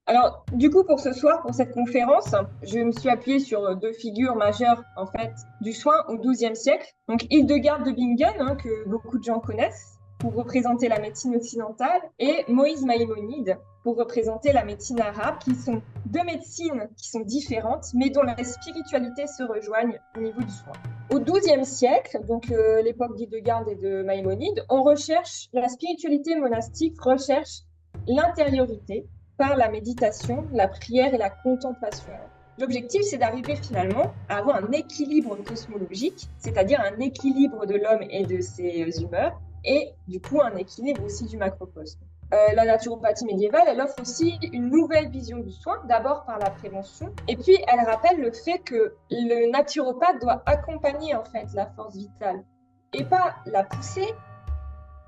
Alors, du coup, pour ce soir, pour cette conférence, je me suis appuyée sur deux figures majeures, en fait, du soin au XIIe siècle. Donc, Hildegarde de Bingen, que beaucoup de gens connaissent, pour représenter la médecine occidentale, et Moïse Maïmonide, pour représenter la médecine arabe, qui sont deux médecines qui sont différentes, mais dont la spiritualité se rejoigne au niveau du soin. Au XIIe siècle, donc l'époque d'Hildegarde et de Maïmonide, on recherche, la spiritualité monastique recherche l'intériorité, par la méditation, la prière et la contemplation. L'objectif, c'est d'arriver finalement à avoir un équilibre cosmologique, c'est-à-dire un équilibre de l'homme et de ses humeurs, et du coup un équilibre aussi du macrocosme. La naturopathie médiévale, elle offre aussi une nouvelle vision du soin, d'abord par la prévention, et puis elle rappelle le fait que le naturopathe doit accompagner en fait la force vitale, et pas la pousser,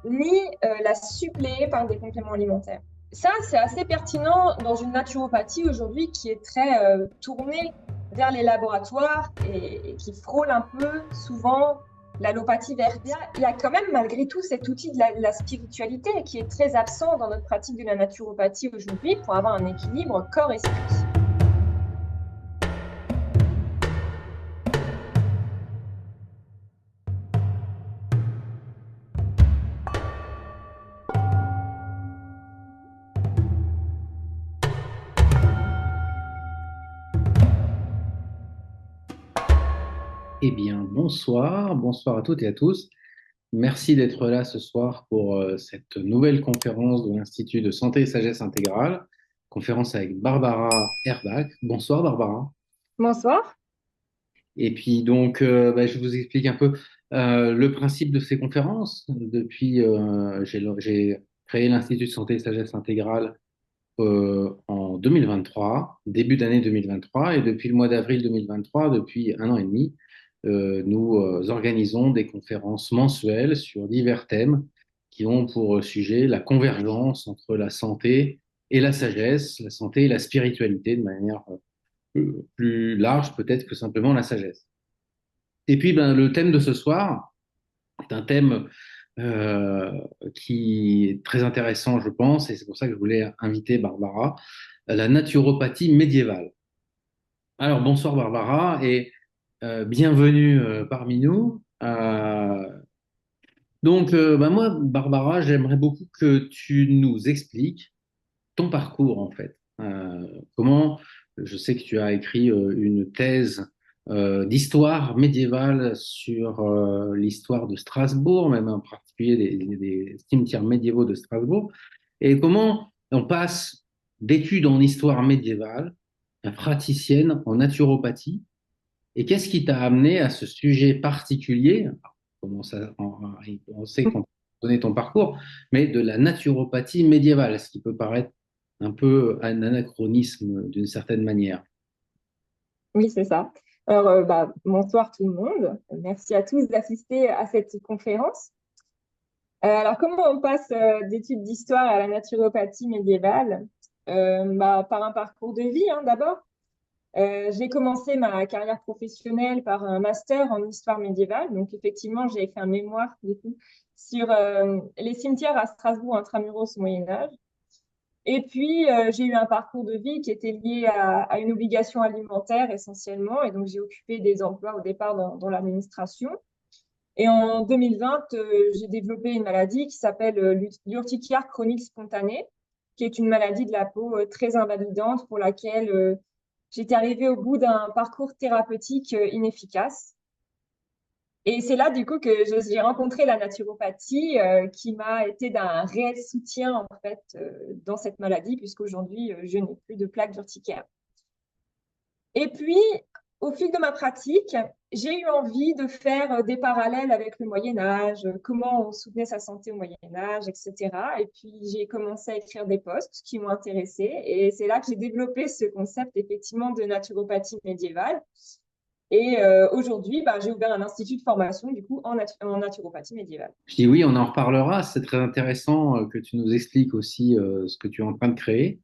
ni la suppléer par des compléments alimentaires. Ça, c'est assez pertinent dans une naturopathie aujourd'hui qui est très tournée vers les laboratoires et qui frôle un peu souvent l'allopathie verte. Il y a quand même malgré tout cet outil de la spiritualité qui est très absent dans notre pratique de la naturopathie aujourd'hui pour avoir un équilibre corps-esprit. Eh bien, bonsoir, bonsoir à toutes et à tous. Merci d'être là ce soir pour cette nouvelle conférence de l'Institut de santé et sagesse intégrale, conférence avec Barbara Herbach. Bonsoir Barbara. Bonsoir. Et puis je vous explique un peu le principe de ces conférences. Depuis, j'ai créé l'Institut de santé et sagesse intégrale en 2023, début d'année 2023, et depuis le mois d'avril 2023, depuis un an et demi, nous organisons des conférences mensuelles sur divers thèmes qui ont pour sujet la convergence entre la santé et la sagesse, la santé et la spiritualité de manière plus large peut-être que simplement la sagesse. Et puis le thème de ce soir est un thème euh, qui est très intéressant, je pense, et c'est pour ça que je voulais inviter Barbara, la naturopathie médiévale. Alors, bonsoir Barbara et bienvenue parmi nous. Moi, Barbara, j'aimerais beaucoup que tu nous expliques ton parcours en fait. Comment, je sais que tu as écrit une thèse d'histoire médiévale sur l'histoire de Strasbourg, même en particulier des cimetières médiévaux de Strasbourg, et comment on passe d'études en histoire médiévale à praticienne en naturopathie, et qu'est-ce qui t'a amené à ce sujet particulier? Comment ça, on sait qu'on connaît ton parcours, mais de la naturopathie médiévale, ce qui peut paraître un peu un anachronisme d'une certaine manière. Oui, c'est ça. Alors, bonsoir tout le monde. Merci à tous d'assister à cette conférence. Alors, comment on passe d'études d'histoire à la naturopathie médiévale? Par un parcours de vie, d'abord. J'ai commencé ma carrière professionnelle par un master en histoire médiévale. Donc, effectivement, j'ai fait un mémoire, du coup, sur les cimetières à Strasbourg intramuros au Moyen-Âge. Et puis, j'ai eu un parcours de vie qui était lié à une obligation alimentaire essentiellement. Et donc, j'ai occupé des emplois au départ dans l'administration. Et en 2020, j'ai développé une maladie qui s'appelle l'urticaire chronique spontanée, qui est une maladie de la peau très invalidante pour laquelle j'étais arrivée au bout d'un parcours thérapeutique inefficace. Et c'est là, du coup, que j'ai rencontré la naturopathie qui m'a été d'un réel soutien, en fait, dans cette maladie, puisqu'aujourd'hui, je n'ai plus de plaques urticaires. Et puis, au fil de ma pratique, j'ai eu envie de faire des parallèles avec le Moyen Âge, comment on soutenait sa santé au Moyen Âge, etc. Et puis, j'ai commencé à écrire des posts qui m'ont intéressée. Et c'est là que j'ai développé ce concept, effectivement, de naturopathie médiévale. Et aujourd'hui, j'ai ouvert un institut de formation, du coup, en naturopathie médiévale. Je dis oui, on en reparlera. C'est très intéressant que tu nous expliques aussi ce que tu es en train de créer.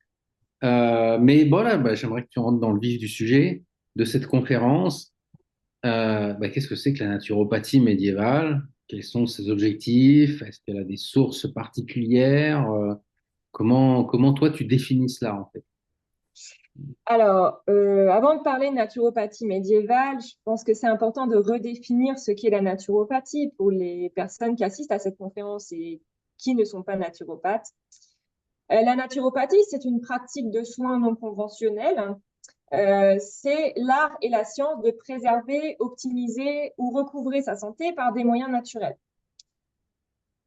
Mais voilà, j'aimerais que tu rentres dans le vif du sujet de cette conférence. Qu'est-ce que c'est que la naturopathie médiévale? Quels sont ses objectifs? Est-ce qu'elle a des sources particulières? Comment toi tu définis cela en fait? Alors, avant de parler de naturopathie médiévale, je pense que c'est important de redéfinir ce qu'est la naturopathie pour les personnes qui assistent à cette conférence et qui ne sont pas naturopathes. La naturopathie, c'est une pratique de soins non conventionnels. C'est l'art et la science de préserver, optimiser ou recouvrer sa santé par des moyens naturels.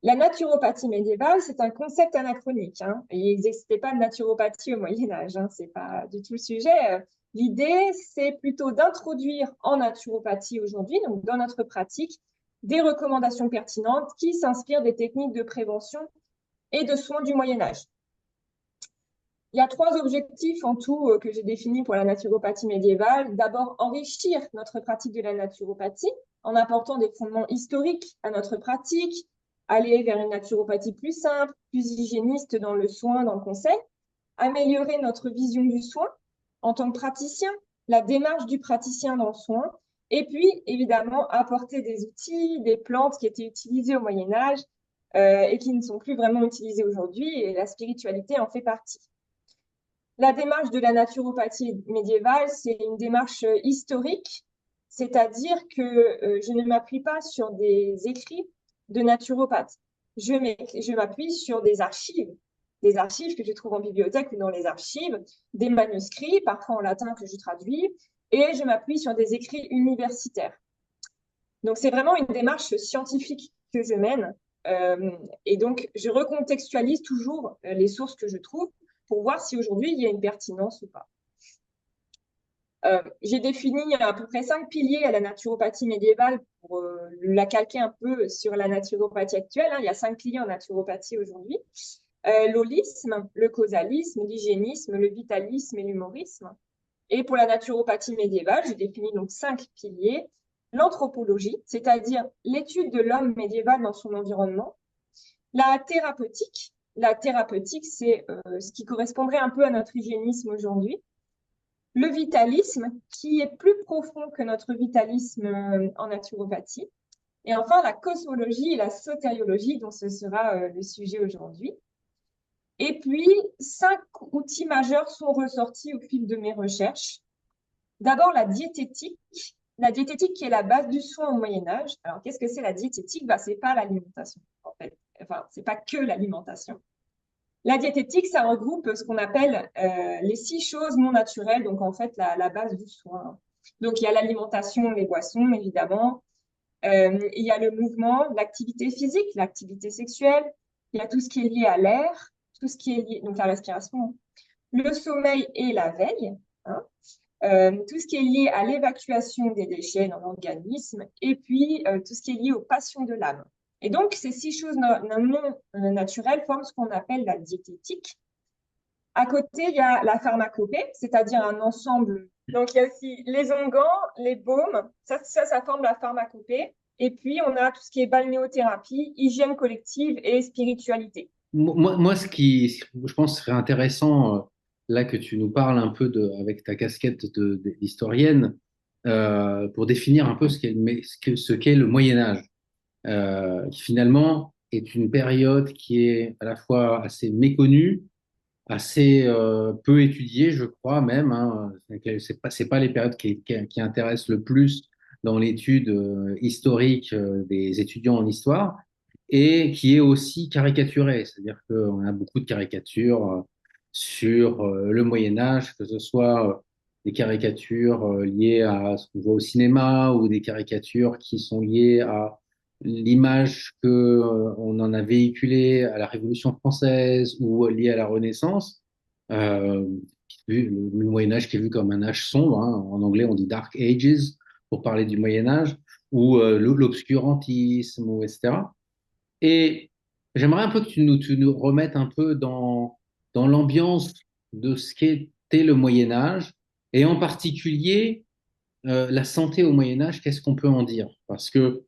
La naturopathie médiévale, c'est un concept anachronique, hein. Il n'existait pas de naturopathie au Moyen Âge, hein. C'est pas du tout le sujet. L'idée, c'est plutôt d'introduire en naturopathie aujourd'hui, donc dans notre pratique, des recommandations pertinentes qui s'inspirent des techniques de prévention et de soins du Moyen Âge. Il y a trois objectifs en tout que j'ai définis pour la naturopathie médiévale. D'abord, enrichir notre pratique de la naturopathie en apportant des fondements historiques à notre pratique, aller vers une naturopathie plus simple, plus hygiéniste dans le soin, dans le conseil, améliorer notre vision du soin en tant que praticien, la démarche du praticien dans le soin, et puis évidemment apporter des outils, des plantes qui étaient utilisées au Moyen Âge et qui ne sont plus vraiment utilisées aujourd'hui, et la spiritualité en fait partie. La démarche de la naturopathie médiévale, c'est une démarche historique, c'est-à-dire que je ne m'appuie pas sur des écrits de naturopathes. Je m'appuie sur des archives que je trouve en bibliothèque ou dans les archives, des manuscrits, parfois en latin que je traduis, et je m'appuie sur des écrits universitaires. Donc, c'est vraiment une démarche scientifique que je mène. Et donc, je recontextualise toujours les sources que je trouve pour voir si aujourd'hui il y a une pertinence ou pas. J'ai défini à peu près 5 piliers à la naturopathie médiévale pour la calquer un peu sur la naturopathie actuelle, hein. Il y a 5 piliers en naturopathie aujourd'hui. L'holisme, le causalisme, l'hygiénisme, le vitalisme et l'humorisme. Et pour la naturopathie médiévale, j'ai défini donc 5 piliers. L'anthropologie, c'est-à-dire l'étude de l'homme médiéval dans son environnement. La thérapeutique, c'est ce qui correspondrait un peu à notre hygiénisme aujourd'hui. Le vitalisme, qui est plus profond que notre vitalisme en naturopathie. Et enfin, la cosmologie et la sotériologie, dont ce sera le sujet aujourd'hui. Et puis, 5 outils majeurs sont ressortis au fil de mes recherches. D'abord, la diététique. La diététique qui est la base du soin au Moyen Âge. Alors, qu'est-ce que c'est la diététique? Ce n'est pas l'alimentation, en fait. Enfin, ce n'est pas que l'alimentation. La diététique, ça regroupe ce qu'on appelle les 6 choses non naturelles, donc en fait la base du soin. Donc il y a l'alimentation, les boissons, évidemment. Il y a le mouvement, l'activité physique, l'activité sexuelle. Il y a tout ce qui est lié à l'air, tout ce qui est lié, donc la respiration, le sommeil et la veille, hein. Tout ce qui est lié à l'évacuation des déchets dans l'organisme, et puis tout ce qui est lié aux passions de l'âme. Et donc, ces 6 choses non naturelles forment ce qu'on appelle la diététique. À côté, il y a la pharmacopée, c'est-à-dire un ensemble. Donc, il y a aussi les onguents, les baumes, ça forme la pharmacopée. Et puis, on a tout ce qui est balnéothérapie, hygiène collective et spiritualité. Moi, ce qui, je pense, serait intéressant, là que tu nous parles un peu avec ta casquette d'historienne, pour définir un peu ce qu'est le Moyen Âge, qui finalement est une période qui est à la fois assez méconnue, assez peu étudiée, je crois même, hein. C'est pas les périodes qui intéressent le plus dans l'étude historique des étudiants en histoire et qui est aussi caricaturée. C'est-à-dire qu'on a beaucoup de caricatures sur le Moyen Âge, que ce soit des caricatures liées à ce qu'on voit au cinéma ou des caricatures qui sont liées à l'image que on en a véhiculée à la Révolution française ou liée à la Renaissance. Euh, le Moyen Âge qui est vu comme un âge sombre, hein. En anglais, on dit Dark Ages pour parler du Moyen Âge, ou l'obscurantisme, etc. Et j'aimerais un peu que tu nous remettes un peu dans l'ambiance de ce qu'était le Moyen Âge, et en particulier la santé au Moyen Âge, qu'est-ce qu'on peut en dire? Parce que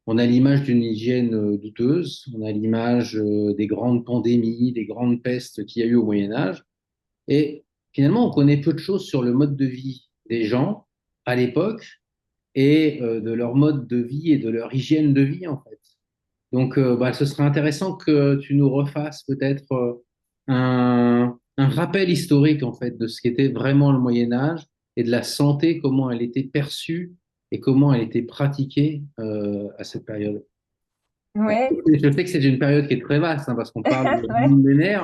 on a l'image d'une hygiène douteuse, on a l'image des grandes pandémies, des grandes pestes qu'il y a eu au Moyen Âge, et finalement on connaît peu de choses sur le mode de vie des gens à l'époque et de leur mode de vie et de leur hygiène de vie en fait. Donc, ce serait intéressant que tu nous refasses peut-être un, un rappel historique en fait de ce qu'était vraiment le Moyen Âge et de la santé, comment elle était perçue et comment elle était pratiquée à cette période. Ouais, Je sais que c'est une période qui est très vaste, hein, parce qu'on parle d'un ouais. millénaire,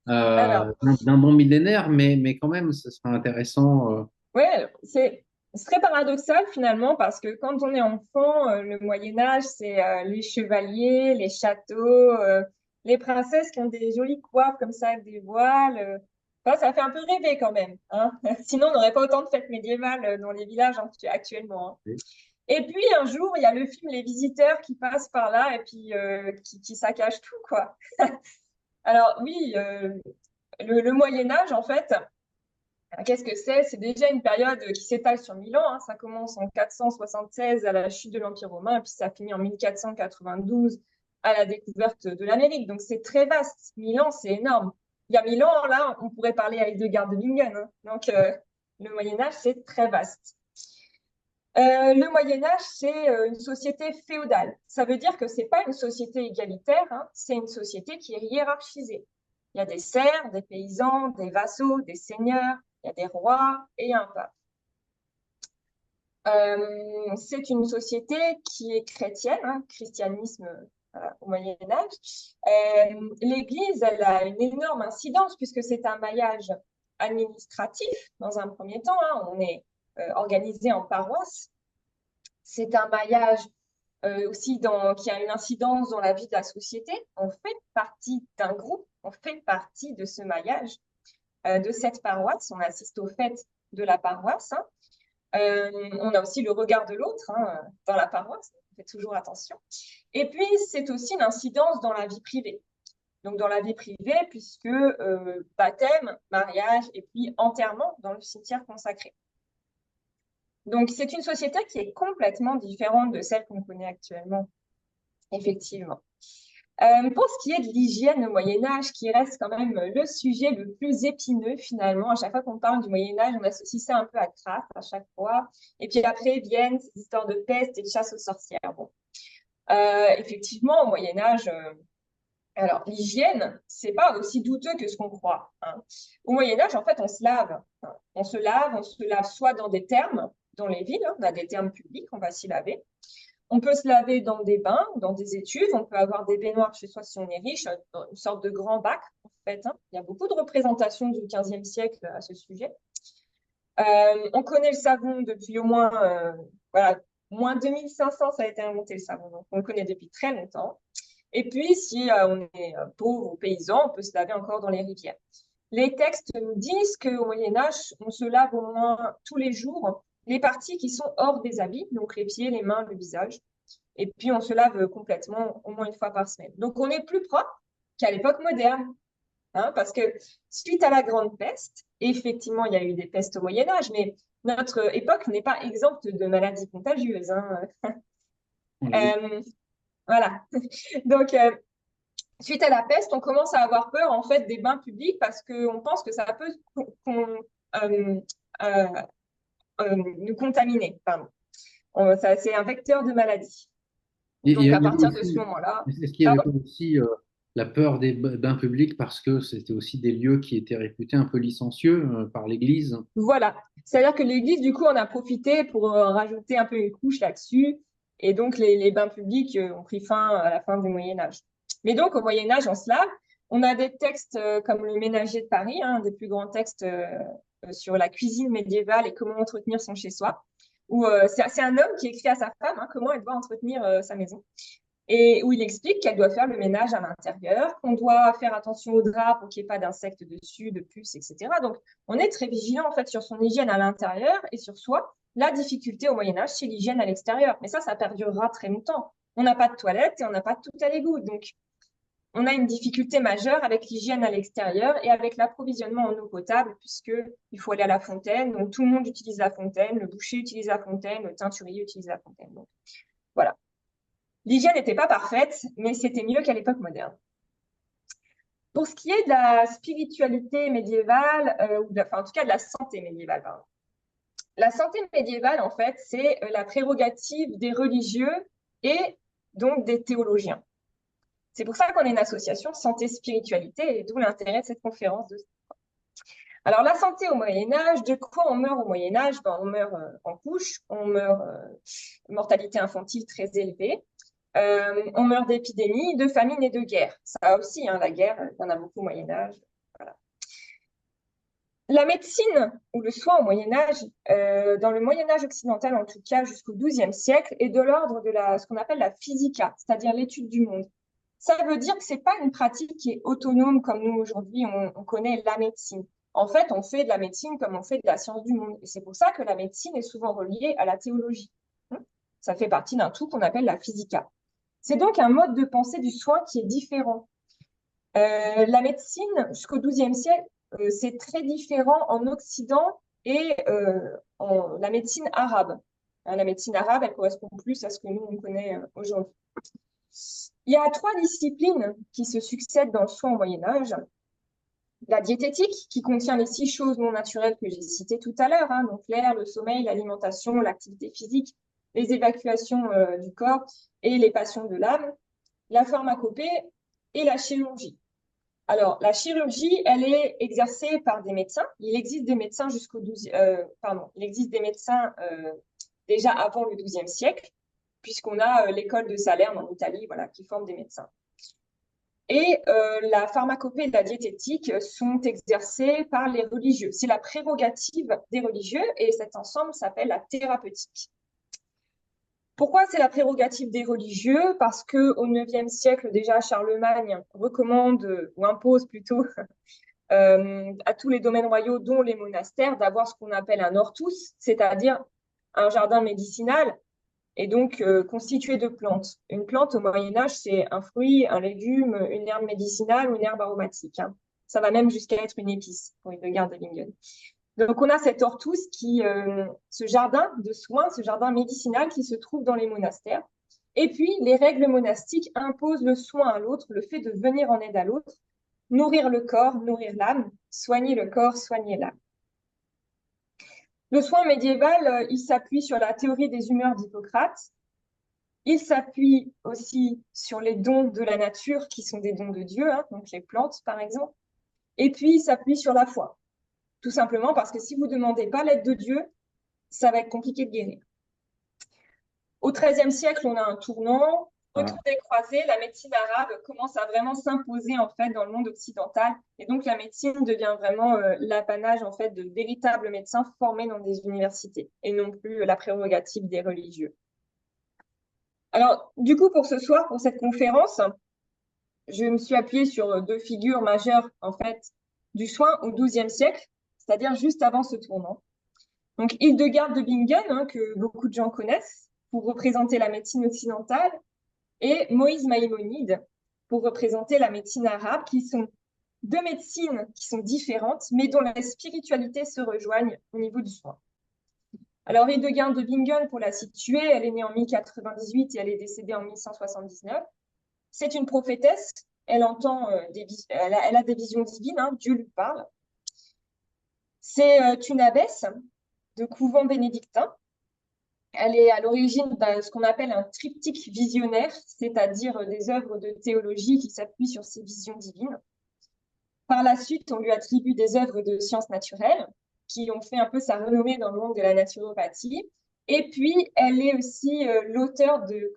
Alors, d'un bon millénaire, mais quand même, ce sera intéressant. ouais, c'est très paradoxal finalement parce que quand on est enfant, le Moyen Âge, c'est les chevaliers, les châteaux, les princesses qui ont des jolies coiffes comme ça, avec des voiles. Enfin, ça fait un peu rêver quand même, hein. Sinon, on n'aurait pas autant de fêtes médiévales dans les villages actuellement, hein. Et puis un jour, il y a le film Les Visiteurs qui passe par là et puis qui saccage tout, quoi. Alors oui, le Moyen Âge, en fait, qu'est-ce que c'est? C'est déjà une période qui s'étale sur 1000 ans, hein. Ça commence en 476 à la chute de l'Empire romain, et puis ça finit en 1492 à la découverte de l'Amérique. Donc c'est très vaste. 1000 ans, c'est énorme. Il y a 1000 ans, là, on pourrait parler avec Hildegard de Bingen, hein. Donc le Moyen Âge, c'est très vaste. Le Moyen Âge, c'est une société féodale. Ça veut dire que c'est pas une société égalitaire, hein, c'est une société qui est hiérarchisée. Il y a des serfs, des paysans, des vassaux, des seigneurs, il y a des rois et un pape. C'est une société qui est chrétienne, hein, christianisme au Moyen Âge. L'Église, elle a une énorme incidence puisque c'est un maillage administratif dans un premier temps, hein. On est organisé en paroisse. C'est un maillage aussi qui a une incidence dans la vie de la société. On fait partie d'un groupe, on fait partie de ce maillage, de cette paroisse. On assiste aux fêtes de la paroisse, hein. On a aussi le regard de l'autre, hein, dans la paroisse, on fait toujours attention. Et puis, c'est aussi l'incidence dans la vie privée. Donc, dans la vie privée, puisque baptême, mariage et puis enterrement dans le cimetière consacré. Donc, c'est une société qui est complètement différente de celle qu'on connaît actuellement, effectivement. Pour ce qui est de l'hygiène au Moyen-Âge, qui reste quand même le sujet le plus épineux finalement, à chaque fois qu'on parle du Moyen-Âge, on associe ça un peu à Crasse à chaque fois. Et puis après viennent ces histoires de peste et de chasse aux sorcières. Bon. Effectivement, au Moyen-Âge, alors l'hygiène, c'est pas aussi douteux que ce qu'on croit, hein. Au Moyen-Âge, en fait, on se lave, hein. On se lave soit dans des thermes, dans les villes, hein, on a des thermes publics, on va s'y laver. On peut se laver dans des bains, dans des étuves. On peut avoir des baignoires chez soi si on est riche, une sorte de grand bac, en fait, hein. Il y a beaucoup de représentations du XVe siècle à ce sujet. On connaît le savon depuis au moins, voilà, moins 2500, ça a été inventé le savon. Donc, on le connaît depuis très longtemps. Et puis, si on est pauvre ou paysan, on peut se laver encore dans les rivières. Les textes nous disent qu'au Moyen-Âge, on se lave au moins tous les jours les parties qui sont hors des habits, donc les pieds, les mains, le visage. Et puis, on se lave complètement au moins une fois par semaine. Donc, on est plus propre qu'à l'époque moderne, hein, parce que suite à la Grande Peste, effectivement, il y a eu des pestes au Moyen Âge, mais notre époque n'est pas exempte de maladies contagieuses, hein. Oui. Euh, voilà. Donc, suite à la peste, on commence à avoir peur en fait des bains publics parce qu'on pense que ça peut euh, euh, nous contaminer. Pardon. C'est un vecteur de maladie. Il Donc, à y avait partir de ce aussi, moment-là, est-ce qu'il y avait pardon. pas aussi la peur des bains publics parce que c'était aussi des lieux qui étaient réputés un peu licencieux par l'Église? Voilà. C'est-à-dire que l'Église, du coup, en a profité pour rajouter un peu une couche là-dessus. Et donc, les bains publics ont pris fin à la fin du Moyen Âge. Mais donc, au Moyen Âge, en slave, on a des textes comme le Ménager de Paris, hein, un des plus grands textes sur la cuisine médiévale et comment entretenir son chez-soi. Où c'est un homme qui écrit à sa femme, hein, comment elle doit entretenir sa maison. Et où il explique qu'elle doit faire le ménage à l'intérieur, qu'on doit faire attention aux draps pour qu'il n'y ait pas d'insectes dessus, de puces, etc. Donc, on est très vigilant en fait sur son hygiène à l'intérieur et sur soi. La difficulté au Moyen-Âge, c'est l'hygiène à l'extérieur. Mais ça perdurera très longtemps. On n'a pas de toilette et on n'a pas tout à l'égout. Donc, on a une difficulté majeure avec l'hygiène à l'extérieur et avec l'approvisionnement en eau potable, puisqu'il faut aller à la fontaine. Donc, tout le monde utilise la fontaine, le boucher utilise la fontaine, le teinturier utilise la fontaine. Donc, voilà. L'hygiène n'était pas parfaite, mais c'était mieux qu'à l'époque moderne. Pour ce qui est de la spiritualité médiévale, enfin en tout cas de la santé médiévale, pardon. La santé médiévale, en fait, c'est la prérogative des religieux et donc des théologiens. C'est pour ça qu'on est une association santé-spiritualité et d'où l'intérêt de cette conférence. Alors, la santé au Moyen-Âge, de quoi on meurt au Moyen-Âge? Ben, on meurt en couche, on meurt mortalité infantile très élevée, on meurt d'épidémies, de famine et de guerre. Ça aussi, hein, la guerre, il y en a beaucoup au Moyen-Âge. Voilà. La médecine ou le soin au Moyen-Âge, dans le Moyen-Âge occidental en tout cas jusqu'au XIIe siècle, est de l'ordre de ce qu'on appelle la physica, c'est-à-dire l'étude du monde. Ça veut dire que ce n'est pas une pratique qui est autonome comme nous aujourd'hui, on connaît la médecine. En fait, on fait de la médecine comme on fait de la science du monde. Et c'est pour ça que la médecine est souvent reliée à la théologie. Ça fait partie d'un tout qu'on appelle la physica. C'est donc un mode de pensée du soin qui est différent. La médecine, jusqu'au XIIe siècle, c'est très différent en Occident et en la médecine arabe. La médecine arabe, elle correspond plus à ce que nous, on connaît aujourd'hui. Il y a 3 disciplines qui se succèdent dans le soin au Moyen-Âge. La diététique, qui contient les 6 choses non naturelles que j'ai citées tout à l'heure, hein, donc l'air, le sommeil, l'alimentation, l'activité physique, les évacuations du corps et les passions de l'âme. La pharmacopée et la chirurgie. Alors, la chirurgie, elle est exercée par des médecins. Il existe des médecins il existe des médecins déjà avant le XIIe siècle, puisqu'on a l'école de Salerne en Italie, voilà, qui forme des médecins. Et la pharmacopée et la diététique sont exercées par les religieux. C'est la prérogative des religieux et cet ensemble s'appelle la thérapeutique. Pourquoi c'est la prérogative des religieux? Parce qu'au IXe siècle, déjà, Charlemagne recommande, ou impose plutôt, à tous les domaines royaux, dont les monastères, d'avoir ce qu'on appelle un hortus, c'est-à-dire un jardin médicinal, et donc constitué de plantes. Une plante, au Moyen-Âge, c'est un fruit, un légume, une herbe médicinale ou une herbe aromatique. Hein. Ça va même jusqu'à être une épice pour Hildegard de Bingen. Donc, on a cet hortus ce jardin de soins, ce jardin médicinal qui se trouve dans les monastères. Et puis, les règles monastiques imposent le soin à l'autre, le fait de venir en aide à l'autre, nourrir le corps, nourrir l'âme, soigner le corps, soigner l'âme. Le soin médiéval, il s'appuie sur la théorie des humeurs d'Hippocrate. Il s'appuie aussi sur les dons de la nature, qui sont des dons de Dieu, hein, donc les plantes, par exemple. Et puis, il s'appuie sur la foi. Tout simplement parce que si vous ne demandez pas l'aide de Dieu, ça va être compliqué de guérir. Au XIIIe siècle, on a un tournant. Retour des croisés, la médecine arabe commence à vraiment s'imposer en fait dans le monde occidental. Et donc, la médecine devient vraiment l'apanage en fait de véritables médecins formés dans des universités et non plus la prérogative des religieux. Alors, du coup, pour ce soir, pour cette conférence, je me suis appuyée sur 2 figures majeures en fait du soin au XIIe siècle, c'est-à-dire juste avant ce tournant. Donc, Hildegard de Bingen, hein, que beaucoup de gens connaissent, pour représenter la médecine occidentale, et Moïse Maïmonide, pour représenter la médecine arabe, qui sont 2 médecines qui sont différentes, mais dont les spiritualités se rejoignent au niveau du soin. Alors, Hildegard de Bingen, pour la situer, elle est née en 1098 et elle est décédée en 1179. C'est une prophétesse, elle entend elle a des visions divines, hein, Dieu lui parle. C'est une abbesse de couvent bénédictin. Elle est à l'origine de ce qu'on appelle un triptyque visionnaire, c'est-à-dire des œuvres de théologie qui s'appuient sur ces visions divines. Par la suite, on lui attribue des œuvres de sciences naturelles qui ont fait un peu sa renommée dans le monde de la naturopathie. Et puis, elle est aussi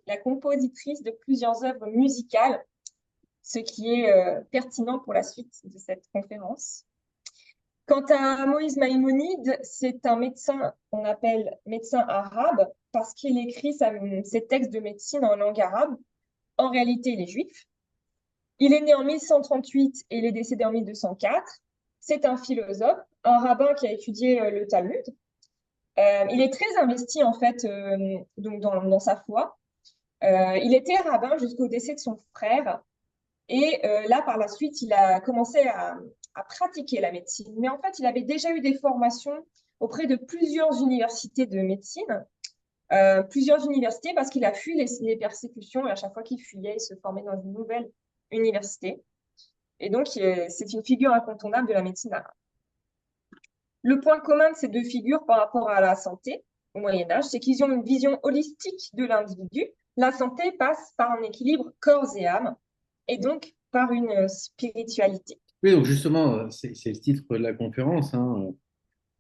la compositrice de plusieurs œuvres musicales, ce qui est pertinent pour la suite de cette conférence. Quant à Moïse Maïmonide, c'est un médecin qu'on appelle médecin arabe parce qu'il écrit ses textes de médecine en langue arabe. En réalité, il est juif. Il est né en 1138 et il est décédé en 1204. C'est un philosophe, un rabbin qui a étudié le Talmud. Il est très investi en fait donc dans sa foi. Il était rabbin jusqu'au décès de son frère. Et là, par la suite, il a commencé à pratiquer la médecine. Mais en fait, il avait déjà eu des formations auprès de plusieurs universités de médecine, plusieurs universités parce qu'il a fui les persécutions et à chaque fois qu'il fuyait, il se formait dans une nouvelle université. Et donc, c'est une figure incontournable de la médecine arabe. Le point commun de ces 2 figures par rapport à la santé au Moyen-Âge, c'est qu'ils ont une vision holistique de l'individu. La santé passe par un équilibre corps et âme, et donc par une spiritualité. Oui, donc justement, c'est le titre de la conférence, hein,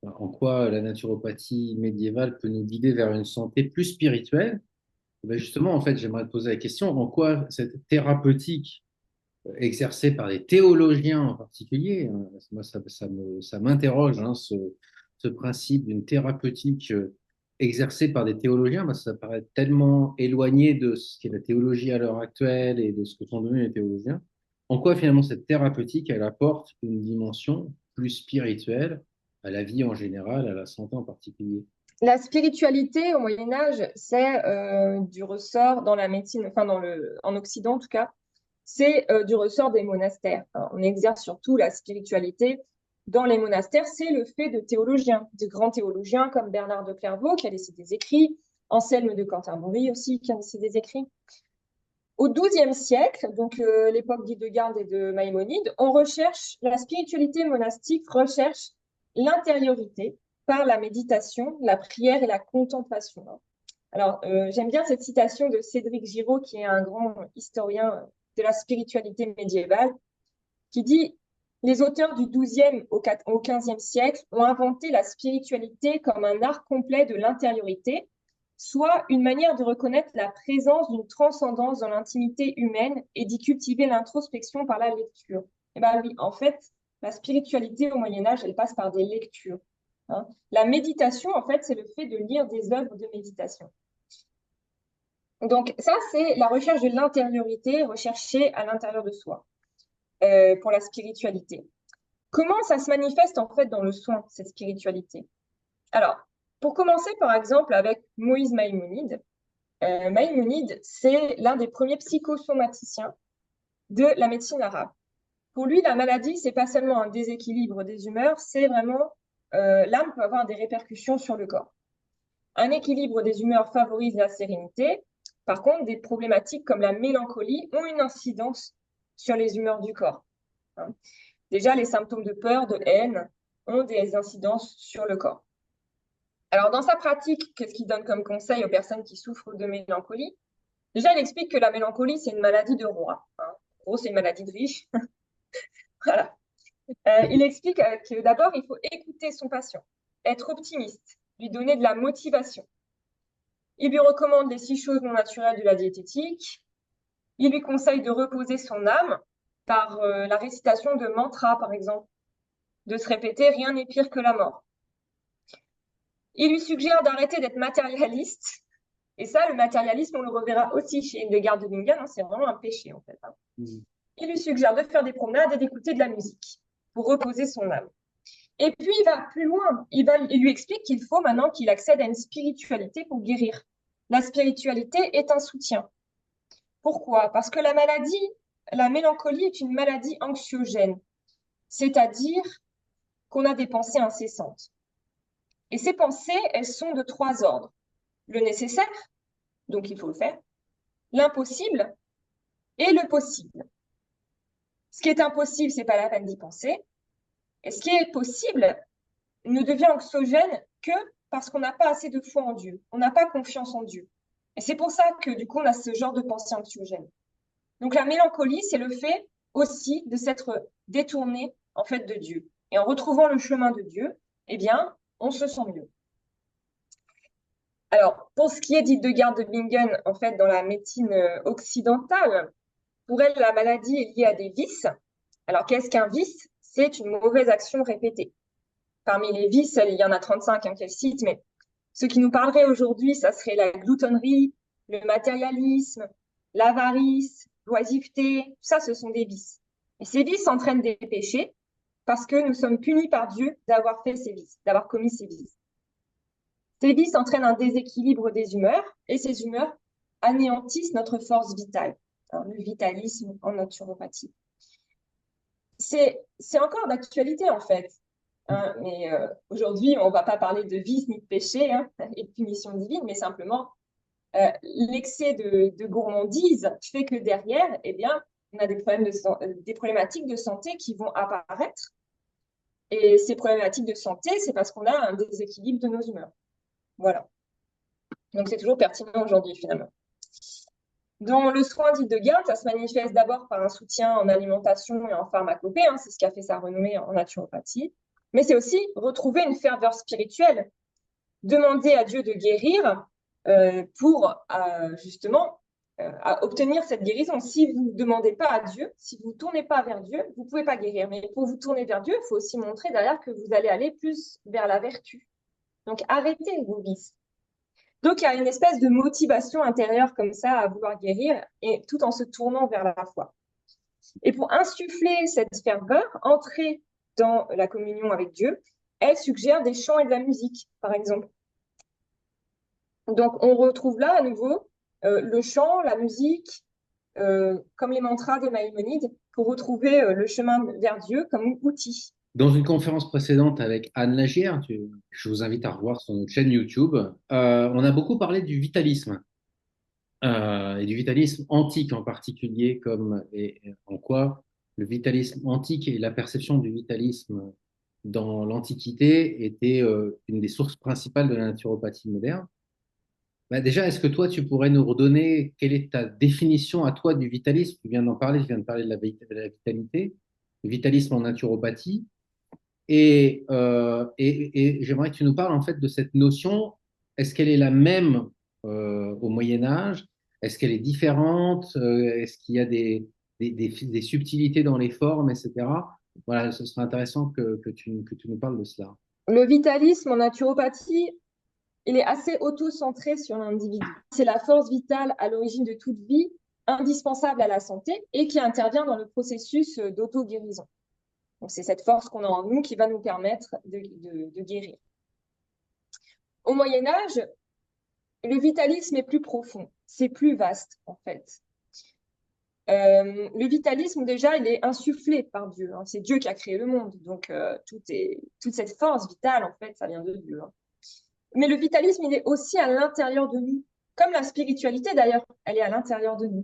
en quoi la naturopathie médiévale peut nous guider vers une santé plus spirituelle. Ben justement, en fait, j'aimerais te poser la question, en quoi cette thérapeutique exercée par des théologiens en particulier, hein, moi ça m'interroge, hein, ce principe d'une thérapeutique exercée par des théologiens, parce que ça paraît tellement éloigné de ce qu'est la théologie à l'heure actuelle et de ce que sont devenus les théologiens. En quoi finalement cette thérapeutique, elle apporte une dimension plus spirituelle à la vie en général, à la santé en particulier? La spiritualité au Moyen Âge, c'est du ressort dans la médecine, enfin en Occident en tout cas, c'est du ressort des monastères. Alors, on exerce surtout la spiritualité dans les monastères. C'est le fait de théologiens, de grands théologiens comme Bernard de Clairvaux qui a laissé des écrits, Anselme de Canterbury aussi qui a laissé des écrits. Au XIIe siècle, donc l'époque d'Hildegarde et de Maïmonide, on recherche, la spiritualité monastique recherche l'intériorité par la méditation, la prière et la contemplation. Alors, j'aime bien cette citation de Cédric Giraud, qui est un grand historien de la spiritualité médiévale, qui dit: les auteurs du XIIe au XVe siècle ont inventé la spiritualité comme un art complet de l'intériorité, soit une manière de reconnaître la présence d'une transcendance dans l'intimité humaine et d'y cultiver l'introspection par la lecture. Eh bien oui, en fait, la spiritualité au Moyen Âge, elle passe par des lectures. Hein. La méditation, en fait, c'est le fait de lire des œuvres de méditation. Donc ça, c'est la recherche de l'intériorité, recherchée à l'intérieur de soi, pour la spiritualité. Comment ça se manifeste en fait dans le soin, cette spiritualité? Alors, pour commencer par exemple avec Moïse Maïmonide. Maïmonide, c'est l'un des premiers psychosomaticiens de la médecine arabe. Pour lui, la maladie, c'est pas seulement un déséquilibre des humeurs, c'est vraiment l'âme peut avoir des répercussions sur le corps. Un équilibre des humeurs favorise la sérénité. Par contre, des problématiques comme la mélancolie ont une incidence sur les humeurs du corps. Hein. Déjà, les symptômes de peur, de haine ont des incidences sur le corps. Alors, dans sa pratique, qu'est-ce qu'il donne comme conseil aux personnes qui souffrent de mélancolie? Déjà, il explique que la mélancolie, c'est une maladie de roi. Hein. En gros, c'est une maladie de riche. Voilà. Il explique que d'abord, il faut écouter son patient, être optimiste, lui donner de la motivation. Il lui recommande les 6 choses non naturelles de la diététique. Il lui conseille de reposer son âme par la récitation de mantras, par exemple, de se répéter « rien n'est pire que la mort ». Il lui suggère d'arrêter d'être matérialiste. Et ça, le matérialisme, on le reverra aussi chez Hildegard de Bingen, hein, c'est vraiment un péché en fait. Hein. Il lui suggère de faire des promenades et d'écouter de la musique pour reposer son âme. Et puis, il va plus loin. Il lui explique qu'il faut maintenant qu'il accède à une spiritualité pour guérir. La spiritualité est un soutien. Pourquoi? Parce que la maladie, la mélancolie est une maladie anxiogène, c'est-à-dire qu'on a des pensées incessantes. Et ces pensées, elles sont de 3 ordres. Le nécessaire, donc il faut le faire, l'impossible et le possible. Ce qui est impossible, c'est pas la peine d'y penser. Et ce qui est possible ne devient anxiogène que parce qu'on n'a pas assez de foi en Dieu. On n'a pas confiance en Dieu. Et c'est pour ça que, du coup, on a ce genre de pensée anxiogène. Donc, la mélancolie, c'est le fait aussi de s'être détourné, en fait, de Dieu. Et en retrouvant le chemin de Dieu, eh bien, on se sent mieux. Alors, pour ce qui est d'Hildegard de Bingen, en fait, dans la médecine occidentale, pour elle, la maladie est liée à des vices. Alors, qu'est-ce qu'un vice? C'est une mauvaise action répétée. Parmi les vices, il y en a 35 hein, qu'elle cite, mais ce qui nous parlerait aujourd'hui, ça serait la gloutonnerie, le matérialisme, l'avarice, l'oisiveté. Tout ça, ce sont des vices. Et ces vices entraînent des péchés parce que nous sommes punis par Dieu d'avoir fait ces vices, d'avoir commis ces vices. Ces vices entraînent un déséquilibre des humeurs et ces humeurs anéantissent notre force vitale, hein, le vitalisme en naturopathie. C'est encore d'actualité en fait. Hein, mais aujourd'hui, on ne va pas parler de vice ni de péché hein, et de punition divine, mais simplement l'excès de gourmandise fait que derrière, eh bien, on a des problématiques de santé qui vont apparaître. Et ces problématiques de santé, c'est parce qu'on a un déséquilibre de nos humeurs. Voilà. Donc, c'est toujours pertinent aujourd'hui, finalement. dont le soin dit de garde, ça se manifeste d'abord par un soutien en alimentation et en pharmacopée, hein, c'est ce qui a fait sa renommée en naturopathie, mais c'est aussi retrouver une ferveur spirituelle, demander à Dieu de guérir pour justement à obtenir cette guérison. Si vous ne demandez pas à Dieu, si vous ne tournez pas vers Dieu, vous ne pouvez pas guérir. Mais pour vous tourner vers Dieu, il faut aussi montrer derrière que vous allez aller plus vers la vertu. Donc arrêtez vos vices. Donc il y a une espèce de motivation intérieure comme ça à vouloir guérir, et tout en se tournant vers la foi. Et pour insuffler cette ferveur, entrer dans la communion avec Dieu, elle suggère des chants et de la musique, par exemple. Donc on retrouve là à nouveau le chant, la musique, comme les mantras de Maïmonide, pour retrouver le chemin vers Dieu comme outil. Dans une conférence précédente avec Anne Lagière, je vous invite à revoir sur notre chaîne YouTube, on a beaucoup parlé du vitalisme, et du vitalisme antique en particulier, et en quoi le vitalisme antique et la perception du vitalisme dans l'Antiquité était une des sources principales de la naturopathie moderne. Bah déjà, est-ce que toi, tu pourrais nous redonner quelle est ta définition à toi du vitalisme? Tu viens d'en parler, je viens de parler de la vitalité, le vitalisme en naturopathie. Et j'aimerais que tu nous parles en fait de cette notion. Est-ce qu'elle est la même au Moyen Âge? Est-ce qu'elle est différente? Est-ce qu'il y a des subtilités dans les formes, etc. Voilà, ce serait intéressant que tu nous parles de cela. Le vitalisme en naturopathie, il est assez auto-centré sur l'individu. C'est la force vitale à l'origine de toute vie, indispensable à la santé et qui intervient dans le processus d'auto-guérison. Donc, c'est cette force qu'on a en nous qui va nous permettre de guérir. Au Moyen Âge, le vitalisme est plus profond, c'est plus vaste en fait. Le vitalisme, déjà, il est insufflé par Dieu. Hein. C'est Dieu qui a créé le monde. Donc, toute cette force vitale, en fait, ça vient de Dieu. Hein. Mais le vitalisme, il est aussi à l'intérieur de nous. Comme la spiritualité, d'ailleurs, elle est à l'intérieur de nous.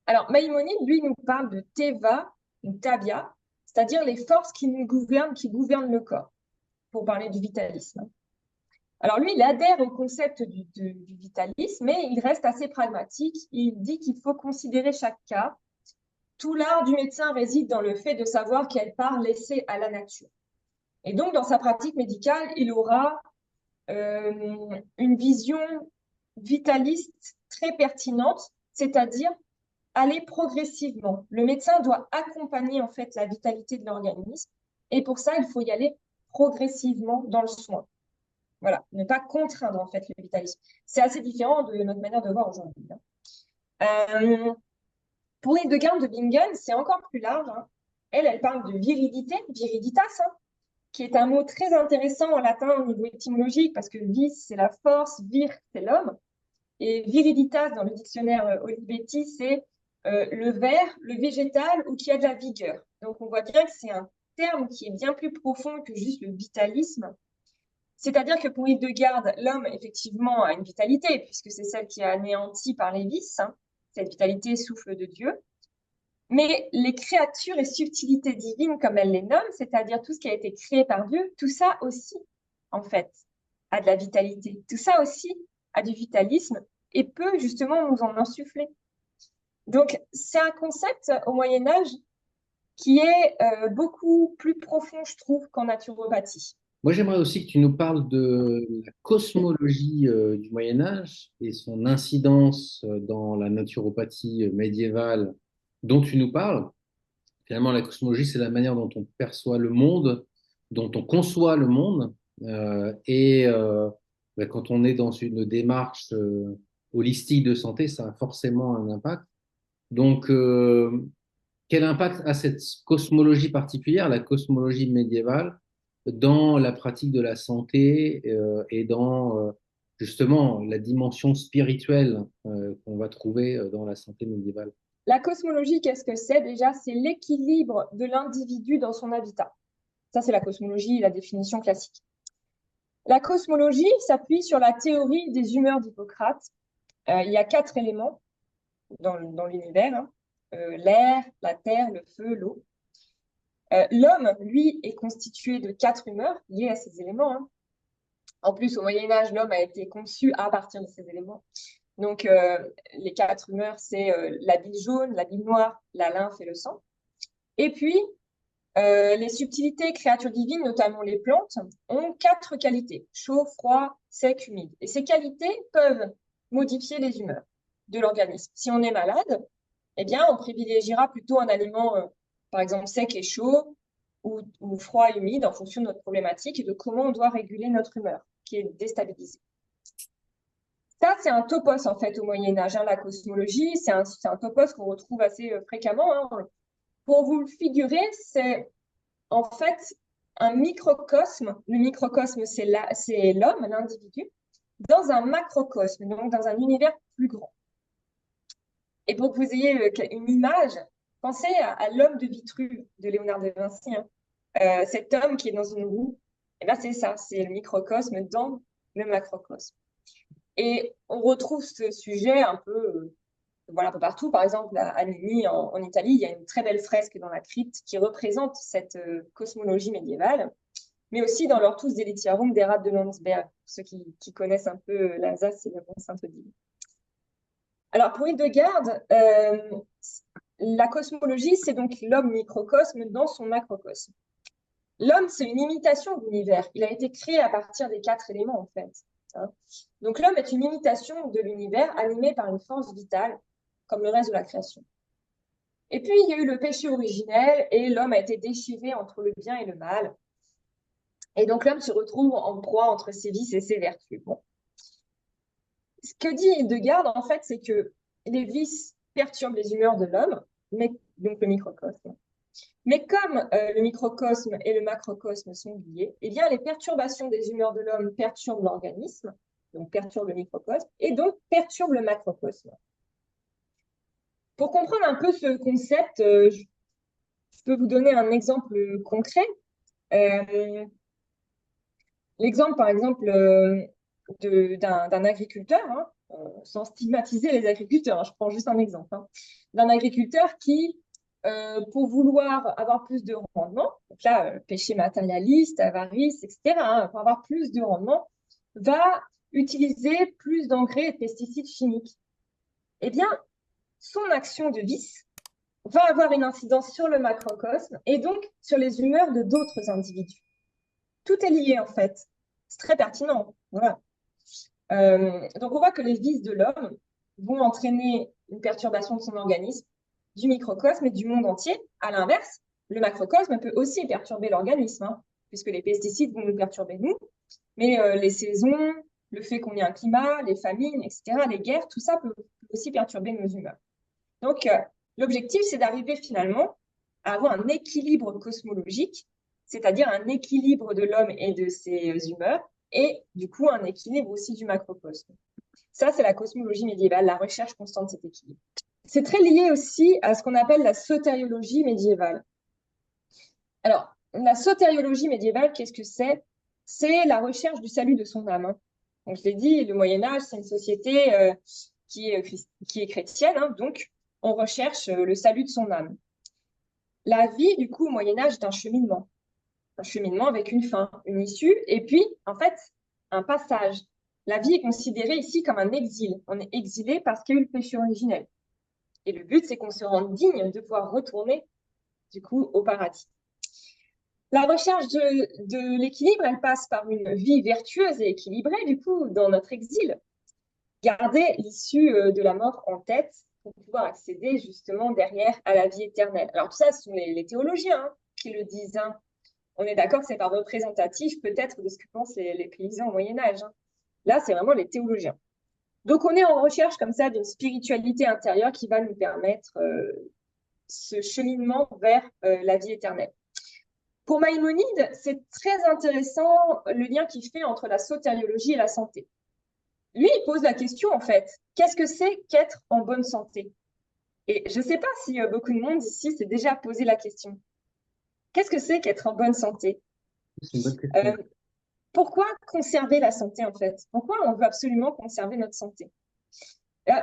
Alors, Maïmonide, lui, nous parle de Teva, ou Tabia, c'est-à-dire les forces qui nous gouvernent, qui gouvernent le corps, pour parler du vitalisme. Alors lui, il adhère au concept du vitalisme, mais il reste assez pragmatique. Il dit qu'il faut considérer chaque cas. Tout l'art du médecin réside dans le fait de savoir quelle part laisser à la nature. Et donc, dans sa pratique médicale, il aura une vision vitaliste très pertinente, c'est-à-dire aller progressivement. Le médecin doit accompagner en fait la vitalité de l'organisme, et pour ça, il faut y aller progressivement dans le soin. Voilà, ne pas contraindre en fait le vitalisme. C'est assez différent de notre manière de voir aujourd'hui. Pour Hildegard de Bingen, c'est encore plus large. Hein. Elle parle de viridité, viriditas, hein, qui est un mot très intéressant en latin au niveau étymologique, parce que vis, c'est la force, vir, c'est l'homme. Et viriditas, dans le dictionnaire Olivetti, c'est le vert, le végétal ou qui a de la vigueur. Donc on voit bien que c'est un terme qui est bien plus profond que juste le vitalisme. C'est-à-dire que pour Hildegard, l'homme, effectivement, a une vitalité, puisque c'est celle qui est anéantie par les vices. Hein. Cette vitalité souffle de Dieu. Mais les créatures et subtilités divines, comme elle les nomme, c'est-à-dire tout ce qui a été créé par Dieu, tout ça aussi, en fait, a de la vitalité. Tout ça aussi a du vitalisme et peut justement nous en insuffler. Donc, c'est un concept au Moyen-Âge qui est beaucoup plus profond, je trouve, qu'en naturopathie. Moi, j'aimerais aussi que tu nous parles de la cosmologie du Moyen Âge et son incidence dans la naturopathie médiévale dont tu nous parles. Finalement, la cosmologie, c'est la manière dont on perçoit le monde, dont on conçoit le monde. Quand on est dans une démarche holistique de santé, ça a forcément un impact. Donc, quel impact a cette cosmologie particulière, la cosmologie médiévale, dans la pratique de la santé et dans justement la dimension spirituelle qu'on va trouver dans la santé médiévale? La cosmologie, qu'est-ce que c'est déjà? C'est l'équilibre de l'individu dans son habitat. Ça, c'est la cosmologie, la définition classique. La cosmologie s'appuie sur la théorie des humeurs d'Hippocrate. Il y a 4 éléments dans l'univers, hein. L'air, la terre, le feu, l'eau. L'homme, lui, est constitué de 4 humeurs liées à ces éléments. Hein. En plus, au Moyen-Âge, l'homme a été conçu à partir de ces éléments. Donc, les 4 humeurs, c'est la bile jaune, la bile noire, la lymphe et le sang. Et puis, les subtilités créatures divines, notamment les plantes, ont 4 qualités: chaud, froid, sec, humide. Et ces qualités peuvent modifier les humeurs de l'organisme. Si on est malade, eh bien, on privilégiera plutôt un aliment, par exemple, sec et chaud ou froid et humide en fonction de notre problématique et de comment on doit réguler notre humeur, qui est déstabilisée. Ça, c'est un topos, en fait, au Moyen-Âge. La cosmologie, c'est un topos qu'on retrouve assez fréquemment. Pour vous le figurer, c'est en fait un microcosme. Le microcosme, c'est l'homme, l'individu, dans un macrocosme, donc dans un univers plus grand. Et pour que vous ayez une image, pensez à l'homme de Vitruve de Léonard de Vinci. Cet homme qui est dans une roue, et ben c'est ça, c'est le microcosme dans le macrocosme. Et on retrouve ce sujet un peu, voilà, un peu partout. Par exemple, à Nini, en Italie, il y a une très belle fresque dans la crypte qui représente cette cosmologie médiévale, mais aussi dans l'Ortus Deliciarum d'Erard de Landsberg, ceux qui connaissent un peu l'Alsace et le Mont-Saint-Odile. Alors, pour Hildegard, la cosmologie, c'est donc l'homme microcosme dans son macrocosme. L'homme, c'est une imitation de l'univers. Il a été créé à partir des 4 éléments, en fait. Donc, l'homme est une imitation de l'univers animé par une force vitale, comme le reste de la création. Et puis, il y a eu le péché originel et l'homme a été déchiré entre le bien et le mal. Et donc, l'homme se retrouve en proie entre ses vices et ses vertus. Bon. Ce que dit Hildegard, en fait, c'est que les vices perturbent les humeurs de l'homme, donc le microcosme. Mais comme le microcosme et le macrocosme sont liés, eh bien, les perturbations des humeurs de l'homme perturbent l'organisme, donc perturbent le microcosme, et donc perturbent le macrocosme. Pour comprendre un peu ce concept, je peux vous donner un exemple concret. L'exemple, par exemple, d'un agriculteur, sans stigmatiser les agriculteurs, je prends juste un exemple, d'un agriculteur qui, pour vouloir avoir plus de rendement, donc là, péché matérialiste, avarice, etc., pour avoir plus de rendement, va utiliser plus d'engrais et de pesticides chimiques. Eh bien, son action de vice va avoir une incidence sur le macrocosme et donc sur les humeurs de d'autres individus. Tout est lié, en fait. C'est très pertinent. Voilà. Donc, on voit que les vices de l'homme vont entraîner une perturbation de son organisme, du microcosme et du monde entier. À l'inverse, le macrocosme peut aussi perturber l'organisme, puisque les pesticides vont nous perturber nous, mais les saisons, le fait qu'on ait un climat, les famines, etc., les guerres, tout ça peut aussi perturber nos humeurs. Donc, l'objectif, c'est d'arriver finalement à avoir un équilibre cosmologique, c'est-à-dire un équilibre de l'homme et de ses humeurs, et du coup, un équilibre aussi du macrocosme. Ça, c'est la cosmologie médiévale, la recherche constante de cet équilibre. C'est très lié aussi à ce qu'on appelle la sotériologie médiévale. Alors, la sotériologie médiévale, qu'est-ce que c'est? C'est la recherche du salut de son âme. Donc, je l'ai dit, le Moyen-Âge, c'est une société qui est chrétienne, donc on recherche le salut de son âme. La vie, du coup, au Moyen-Âge, est un cheminement avec une fin, une issue, et puis, en fait, un passage. La vie est considérée ici comme un exil. On est exilé parce qu'il y a eu le péché originel. Et le but, c'est qu'on se rende digne de pouvoir retourner, du coup, au paradis. La recherche de l'équilibre, elle passe par une vie vertueuse et équilibrée, du coup, dans notre exil. Garder l'issue de la mort en tête pour pouvoir accéder justement derrière à la vie éternelle. Alors tout ça, ce sont les théologiens qui le disent. On est d'accord que c'est pas représentatif peut-être de ce que pensent les paysans au Moyen-Âge. Là, c'est vraiment les théologiens. Donc on est en recherche comme ça d'une spiritualité intérieure qui va nous permettre ce cheminement vers la vie éternelle. Pour Maïmonide, c'est très intéressant le lien qu'il fait entre la sotériologie et la santé. Lui, il pose la question, en fait, qu'est-ce que c'est qu'être en bonne santé? Et je ne sais pas si beaucoup de monde ici s'est déjà posé la question. Qu'est-ce que c'est qu'être en bonne santé? C'est une bonne question. Pourquoi conserver la santé, en fait? Pourquoi on veut absolument conserver notre santé?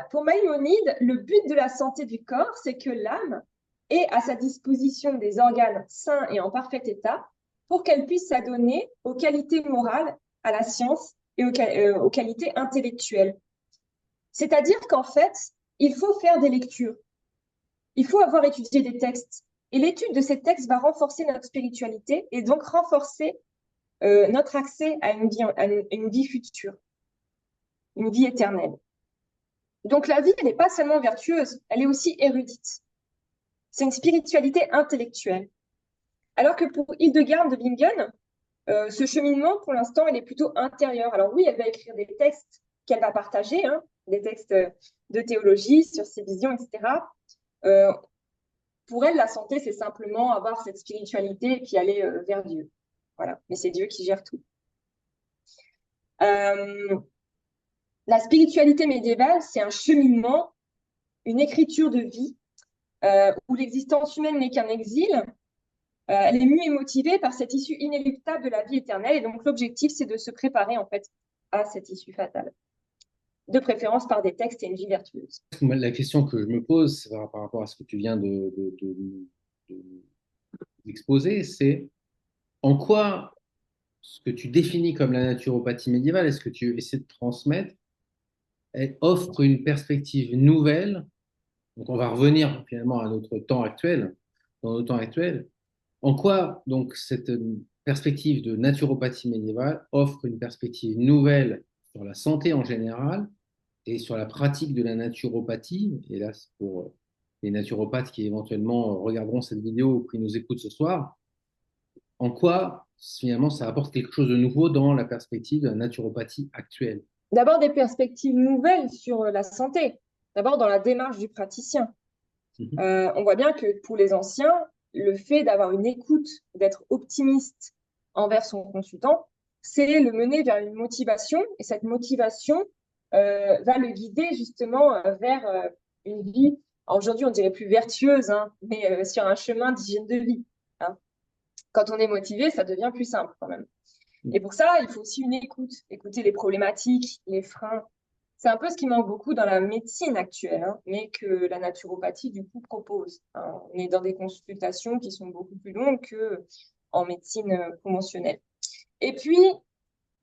Pour Maïmonide, le but de la santé du corps, c'est que l'âme ait à sa disposition des organes sains et en parfait état pour qu'elle puisse s'adonner aux qualités morales, à la science et aux qualités intellectuelles. C'est-à-dire qu'en fait, il faut faire des lectures. Il faut avoir étudié des textes. Et l'étude de ces textes va renforcer notre spiritualité et donc renforcer notre accès à une vie future, une vie éternelle. Donc la vie, elle n'est pas seulement vertueuse, elle est aussi érudite. C'est une spiritualité intellectuelle. Alors que pour Hildegard de Bingen, ce cheminement, pour l'instant, il est plutôt intérieur. Alors oui, elle va écrire des textes qu'elle va partager, hein, des textes de théologie sur ses visions, etc. Pour elle, la santé, c'est simplement avoir cette spiritualité et puis aller vers Dieu. Voilà, mais c'est Dieu qui gère tout. La spiritualité médiévale, c'est un cheminement, une écriture de vie où l'existence humaine n'est qu'un exil. Elle est mue et motivée par cette issue inéluctable de la vie éternelle. Et donc, l'objectif, c'est de se préparer, en fait, à cette issue fatale. De préférence par des textes et une vie vertueuse. La question que je me pose par rapport à ce que tu viens d'exposer, c'est en quoi ce que tu définis comme la naturopathie médiévale et ce que tu essaies de transmettre offre une perspective nouvelle. Donc, on va revenir finalement à notre temps actuel, dans notre temps actuel. En quoi, donc, cette perspective de naturopathie médiévale offre une perspective nouvelle sur la santé en général et sur la pratique de la naturopathie, et là, c'est pour les naturopathes qui éventuellement regarderont cette vidéo ou qui nous écoutent ce soir, en quoi, finalement, ça apporte quelque chose de nouveau dans la perspective de la naturopathie actuelle? D'abord, des perspectives nouvelles sur la santé. D'abord, dans la démarche du praticien. On voit bien que pour les anciens, le fait d'avoir une écoute, d'être optimiste envers son consultant, c'est le mener vers une motivation. Et cette motivation va le guider justement vers une vie, aujourd'hui on dirait plus vertueuse, hein, mais sur un chemin d'hygiène de vie. Hein. Quand on est motivé, ça devient plus simple quand même. Et pour ça, il faut aussi une écoute, écouter les problématiques, les freins. C'est un peu ce qui manque beaucoup dans la médecine actuelle, hein, mais que la naturopathie, du coup, propose. Hein. On est dans des consultations qui sont beaucoup plus longues qu'en médecine conventionnelle. Et puis,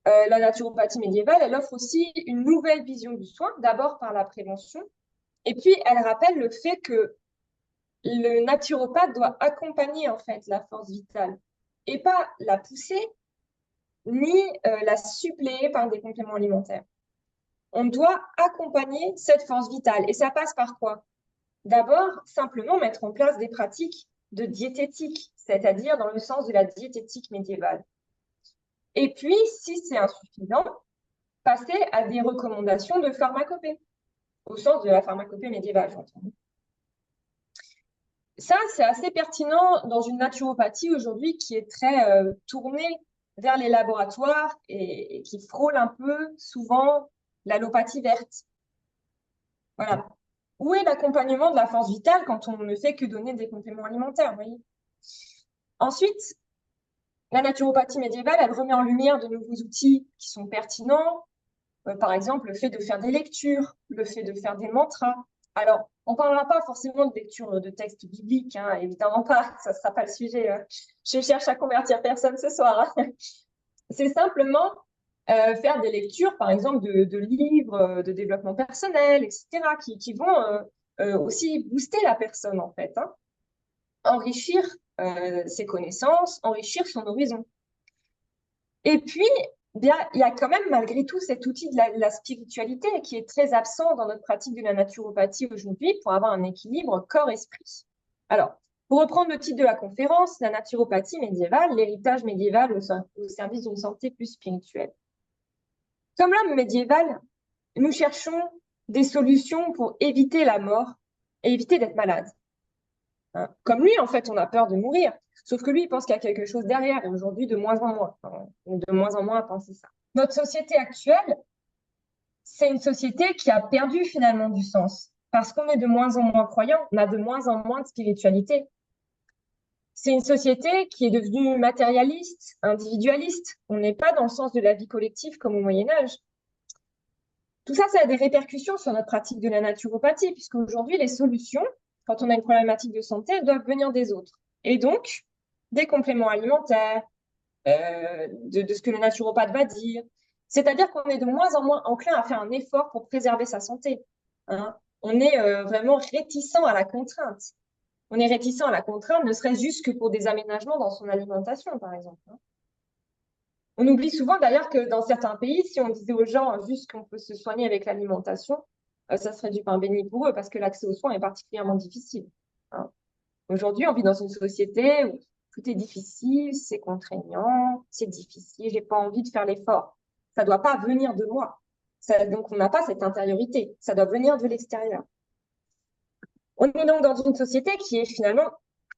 la naturopathie médiévale, elle offre aussi une nouvelle vision du soin, d'abord par la prévention, et puis elle rappelle le fait que le naturopathe doit accompagner en fait la force vitale et pas la pousser ni la suppléer par des compléments alimentaires. On doit accompagner cette force vitale et ça passe par quoi? D'abord, simplement mettre en place des pratiques de diététique, c'est-à-dire dans le sens de la diététique médiévale. Et puis, si c'est insuffisant, passer à des recommandations de pharmacopée, au sens de la pharmacopée médiévale, j'entends. Ça, c'est assez pertinent dans une naturopathie aujourd'hui qui est très tournée vers les laboratoires et qui frôle un peu souvent l'allopathie verte. Voilà. Où est l'accompagnement de la force vitale quand on ne fait que donner des compléments alimentaires, vous voyez? Ensuite, la naturopathie médiévale, elle remet en lumière de nouveaux outils qui sont pertinents. Par exemple, le fait de faire des lectures, le fait de faire des mantras. Alors, on ne parlera pas forcément de lecture de textes bibliques, hein, évidemment pas, ça ne sera pas le sujet. Je cherche à convertir personne ce soir. Hein. C'est simplement faire des lectures, par exemple, de livres de développement personnel, etc., qui vont aussi booster la personne, en fait. Hein. Enrichir ses connaissances, enrichir son horizon. Et puis, bien, il y a quand même malgré tout cet outil de la spiritualité qui est très absent dans notre pratique de la naturopathie aujourd'hui pour avoir un équilibre corps-esprit. Alors, pour reprendre le titre de la conférence, la naturopathie médiévale, l'héritage médiéval au service d'une santé plus spirituelle. Comme l'homme médiéval, nous cherchons des solutions pour éviter la mort et éviter d'être malade. Hein. Comme lui, en fait, on a peur de mourir. Sauf que lui, il pense qu'il y a quelque chose derrière, et aujourd'hui, de moins en moins. On est de moins en moins à penser ça. Notre société actuelle, c'est une société qui a perdu finalement du sens. Parce qu'on est de moins en moins croyants, on a de moins en moins de spiritualité. C'est une société qui est devenue matérialiste, individualiste. On n'est pas dans le sens de la vie collective comme au Moyen-Âge. Tout ça, ça a des répercussions sur notre pratique de la naturopathie, puisqu'aujourd'hui, les solutions, quand on a une problématique de santé, elles doivent venir des autres. Et donc, des compléments alimentaires, de ce que le naturopathe va dire, C'est-à-dire qu'on est de moins en moins enclin à faire un effort pour préserver sa santé, hein. On est vraiment réticent à la contrainte. On est réticent à la contrainte, ne serait-ce juste que pour des aménagements dans son alimentation, par exemple, hein. On oublie souvent d'ailleurs que dans certains pays, si on disait aux gens juste qu'on peut se soigner avec l'alimentation, ça serait du pain béni pour eux parce que l'accès aux soins est particulièrement difficile, hein. Aujourd'hui, on vit dans une société où tout est difficile, c'est contraignant, c'est difficile, j'ai pas envie de faire l'effort. Ça doit pas venir de moi. Donc, on n'a pas cette intériorité. Ça doit venir de l'extérieur. On est donc dans une société qui est finalement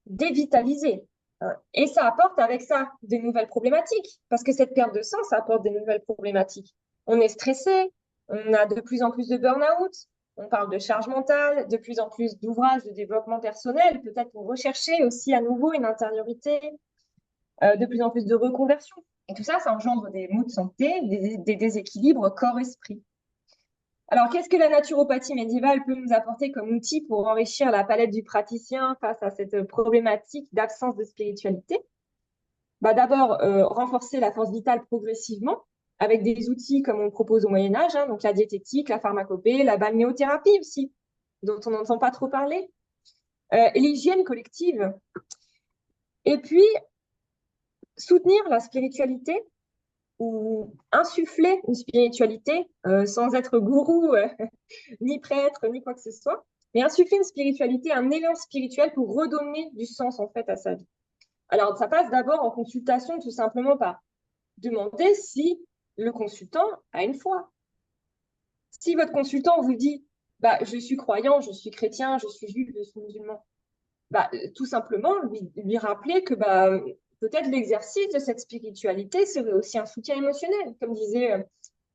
dévitalisée, hein. Et ça apporte avec ça des nouvelles problématiques, parce que cette perte de sang, ça apporte des nouvelles problématiques. On est stressé, on a de plus en plus de burn-out, on parle de charge mentale, de plus en plus d'ouvrages de développement personnel, peut-être pour rechercher aussi à nouveau une intériorité, de plus en plus de reconversion. Et tout ça, ça engendre des maux de santé, des déséquilibres corps-esprit. Alors, qu'est-ce que la naturopathie médiévale peut nous apporter comme outil pour enrichir la palette du praticien face à cette problématique d'absence de spiritualité? D'abord, renforcer la force vitale progressivement avec des outils comme on propose au Moyen Âge, hein, donc la diététique, la pharmacopée, la balnéothérapie aussi, dont on n'entend pas trop parler, et l'hygiène collective. Et puis, soutenir la spiritualité ou insuffler une spiritualité sans être gourou, ni prêtre, ni quoi que ce soit, mais insuffler une spiritualité, un élan spirituel pour redonner du sens en fait à sa vie. Alors, ça passe d'abord en consultation tout simplement par demander si le consultant a une foi. Si votre consultant vous dit je suis croyant, je suis chrétien, je suis juif, je suis musulman, tout simplement lui rappeler que peut-être l'exercice de cette spiritualité serait aussi un soutien émotionnel. Comme disait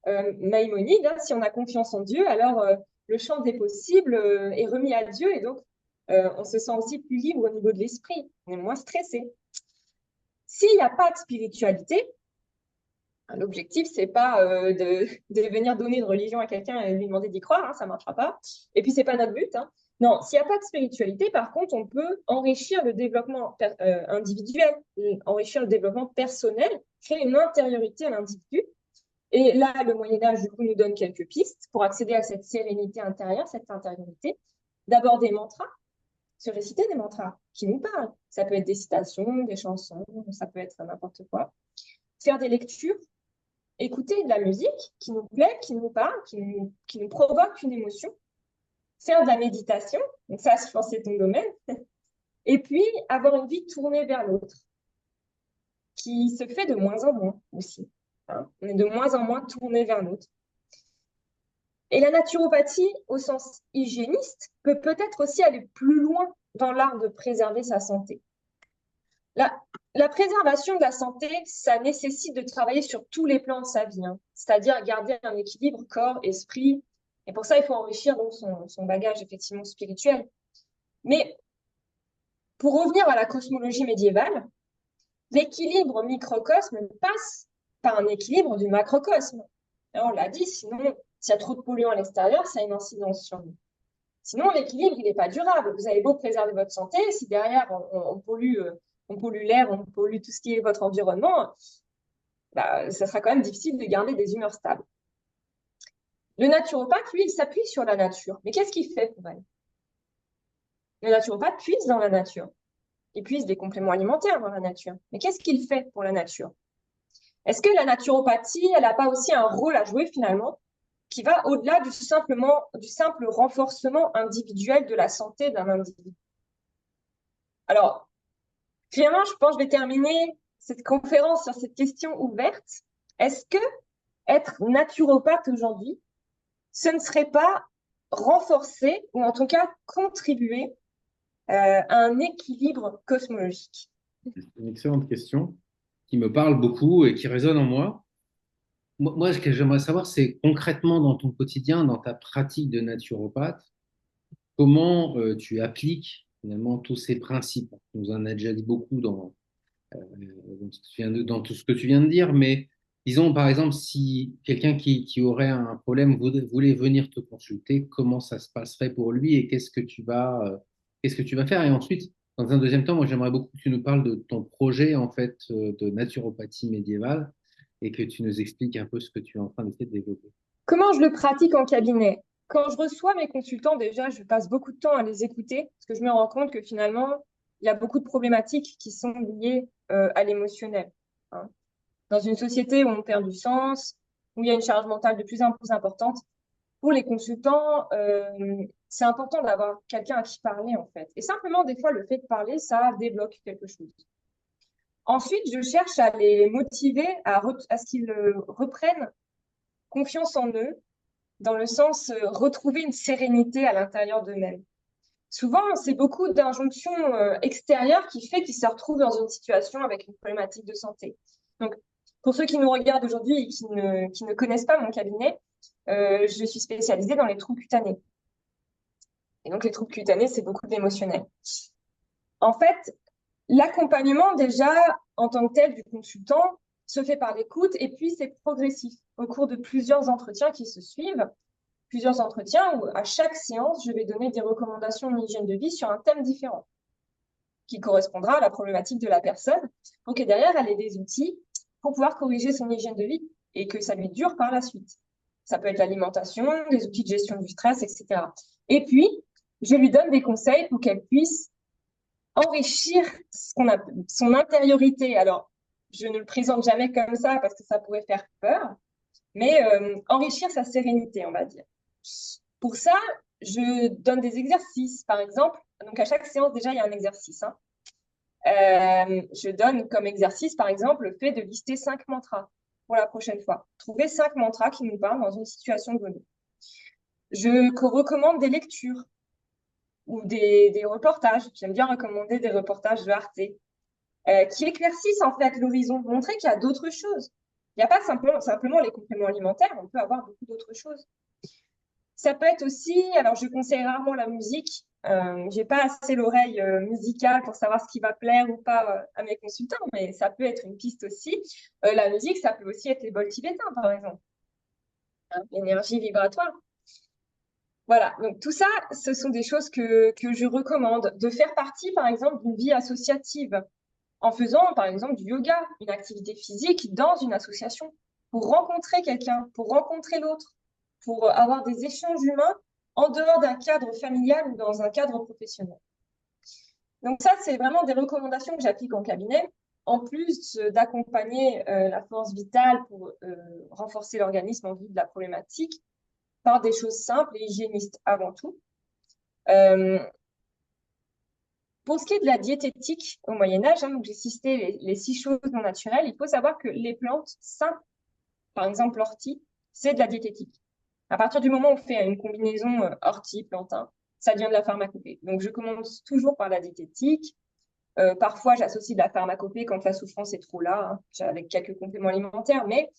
Maïmonide, hein, si on a confiance en Dieu, alors le champ des possibles est remis à Dieu et donc on se sent aussi plus libre au niveau de l'esprit, on est moins stressé. S'il n'y a pas de spiritualité, l'objectif, c'est pas de venir donner une religion à quelqu'un et lui demander d'y croire, hein, ça ne marchera pas. Et puis, c'est pas notre but, hein. Non, s'il n'y a pas de spiritualité, par contre, on peut enrichir le développement individuel, enrichir le développement personnel, créer une intériorité à l'individu. Et là, le Moyen-Âge, du coup, nous donne quelques pistes pour accéder à cette sérénité intérieure, cette intériorité. D'abord, des mantras, se réciter des mantras qui nous parlent. Ça peut être des citations, des chansons, ça peut être n'importe quoi. Faire des lectures, écouter de la musique qui nous plaît, qui nous parle, qui nous provoque une émotion. Faire de la méditation, donc ça, je pense, c'est ton domaine. Et puis, avoir une vie tournée vers l'autre, qui se fait de moins en moins aussi, hein. On est de moins en moins tourné vers l'autre. Et la naturopathie, au sens hygiéniste, peut peut-être aussi aller plus loin dans l'art de préserver sa santé. La préservation de la santé, ça nécessite de travailler sur tous les plans de sa vie, hein. C'est-à-dire garder un équilibre corps, esprit. Et pour ça, il faut enrichir donc son bagage effectivement spirituel. Mais pour revenir à la cosmologie médiévale, l'équilibre microcosme passe par un équilibre du macrocosme. Alors, on l'a dit, sinon, s'il y a trop de polluants à l'extérieur, ça a une incidence sur nous. Sinon, l'équilibre, il n'est pas durable. Vous avez beau préserver votre santé, si derrière, on pollue l'air, on pollue tout ce qui est votre environnement, ça sera quand même difficile de garder des humeurs stables. Le naturopathe, lui, il s'appuie sur la nature. Mais qu'est-ce qu'il fait pour elle? Le naturopathe puise dans la nature. Il puise des compléments alimentaires dans la nature. Mais qu'est-ce qu'il fait pour la nature? Est-ce que la naturopathie, elle n'a pas aussi un rôle à jouer finalement qui va au-delà du simple renforcement individuel de la santé d'un individu? Alors, finalement, je pense que je vais terminer cette conférence sur cette question ouverte. Est-ce que être naturopathe aujourd'hui, ce ne serait pas renforcer ou en tout cas contribuer à un équilibre cosmologique? C'est une excellente question qui me parle beaucoup et qui résonne en moi. Moi, ce que j'aimerais savoir, c'est concrètement dans ton quotidien, dans ta pratique de naturopathe, comment tu appliques finalement tous ces principes. Tu nous en as déjà dit beaucoup dans tout ce que tu viens de dire, mais disons par exemple, si quelqu'un qui aurait un problème voulait venir te consulter, comment ça se passerait pour lui et qu'est-ce que tu vas faire? Et ensuite, dans un deuxième temps, moi j'aimerais beaucoup que tu nous parles de ton projet en fait de naturopathie médiévale et que tu nous expliques un peu ce que tu es en train d'essayer de développer. Comment je le pratique en cabinet? Quand je reçois mes consultants, déjà, je passe beaucoup de temps à les écouter parce que je me rends compte que finalement, il y a beaucoup de problématiques qui sont liées à l'émotionnel, hein. Dans une société où on perd du sens, où il y a une charge mentale de plus en plus importante, pour les consultants, c'est important d'avoir quelqu'un à qui parler, en fait. Et simplement, des fois, le fait de parler, ça débloque quelque chose. Ensuite, je cherche à les motiver à ce qu'ils reprennent confiance en eux, dans le sens retrouver une sérénité à l'intérieur d'eux-mêmes. Souvent, c'est beaucoup d'injonctions extérieures qui fait qu'ils se retrouvent dans une situation avec une problématique de santé. Donc, pour ceux qui nous regardent aujourd'hui et qui ne connaissent pas mon cabinet, je suis spécialisée dans les troubles cutanés. Et donc, les troubles cutanés, c'est beaucoup d'émotionnel. En fait, l'accompagnement, déjà, en tant que tel, du consultant, se fait par l'écoute et puis c'est progressif au cours de plusieurs entretiens qui se suivent. Plusieurs entretiens où, à chaque séance, je vais donner des recommandations d'hygiène de vie sur un thème différent qui correspondra à la problématique de la personne pour que derrière, elle ait des outils pour pouvoir corriger son hygiène de vie et que ça lui dure par la suite. Ça peut être l'alimentation, des outils de gestion du stress, etc. Et puis, je lui donne des conseils pour qu'elle puisse enrichir son intériorité. Alors, je ne le présente jamais comme ça parce que ça pourrait faire peur, mais enrichir sa sérénité, on va dire. Pour ça, je donne des exercices, par exemple. Donc, à chaque séance, déjà, il y a un exercice, hein. Je donne comme exercice, par exemple, le fait de lister 5 mantras pour la prochaine fois. Trouver 5 mantras qui nous parlent dans une situation donnée. Je recommande des lectures ou des reportages. J'aime bien recommander des reportages de Arte qui éclaircissent en fait l'horizon, montrer qu'il y a d'autres choses. Il n'y a pas simplement les compléments alimentaires, on peut avoir beaucoup d'autres choses. Ça peut être aussi, alors je conseille rarement la musique, j'ai pas assez l'oreille musicale pour savoir ce qui va plaire ou pas à mes consultants, mais ça peut être une piste aussi. La musique, ça peut aussi être les bols tibétains, par exemple, hein, l'énergie vibratoire. Voilà, donc tout ça, ce sont des choses que je recommande. De faire partie, par exemple, d'une vie associative, en faisant, par exemple, du yoga, une activité physique dans une association, pour rencontrer quelqu'un, pour rencontrer l'autre, pour avoir des échanges humains en dehors d'un cadre familial ou dans un cadre professionnel. Donc ça, c'est vraiment des recommandations que j'applique en cabinet, en plus d'accompagner la force vitale pour renforcer l'organisme en vue de la problématique par des choses simples et hygiénistes avant tout. Pour ce qui est de la diététique au Moyen-Âge, hein, donc j'ai cité les 6 choses non naturelles, il faut savoir que les plantes simples, par exemple l'ortie, c'est de la diététique. À partir du moment où on fait une combinaison ortie-plantain, ça devient de la pharmacopée. Donc je commence toujours par la diététique. Parfois, j'associe de la pharmacopée quand la souffrance est trop là, hein, avec quelques compléments alimentaires, mais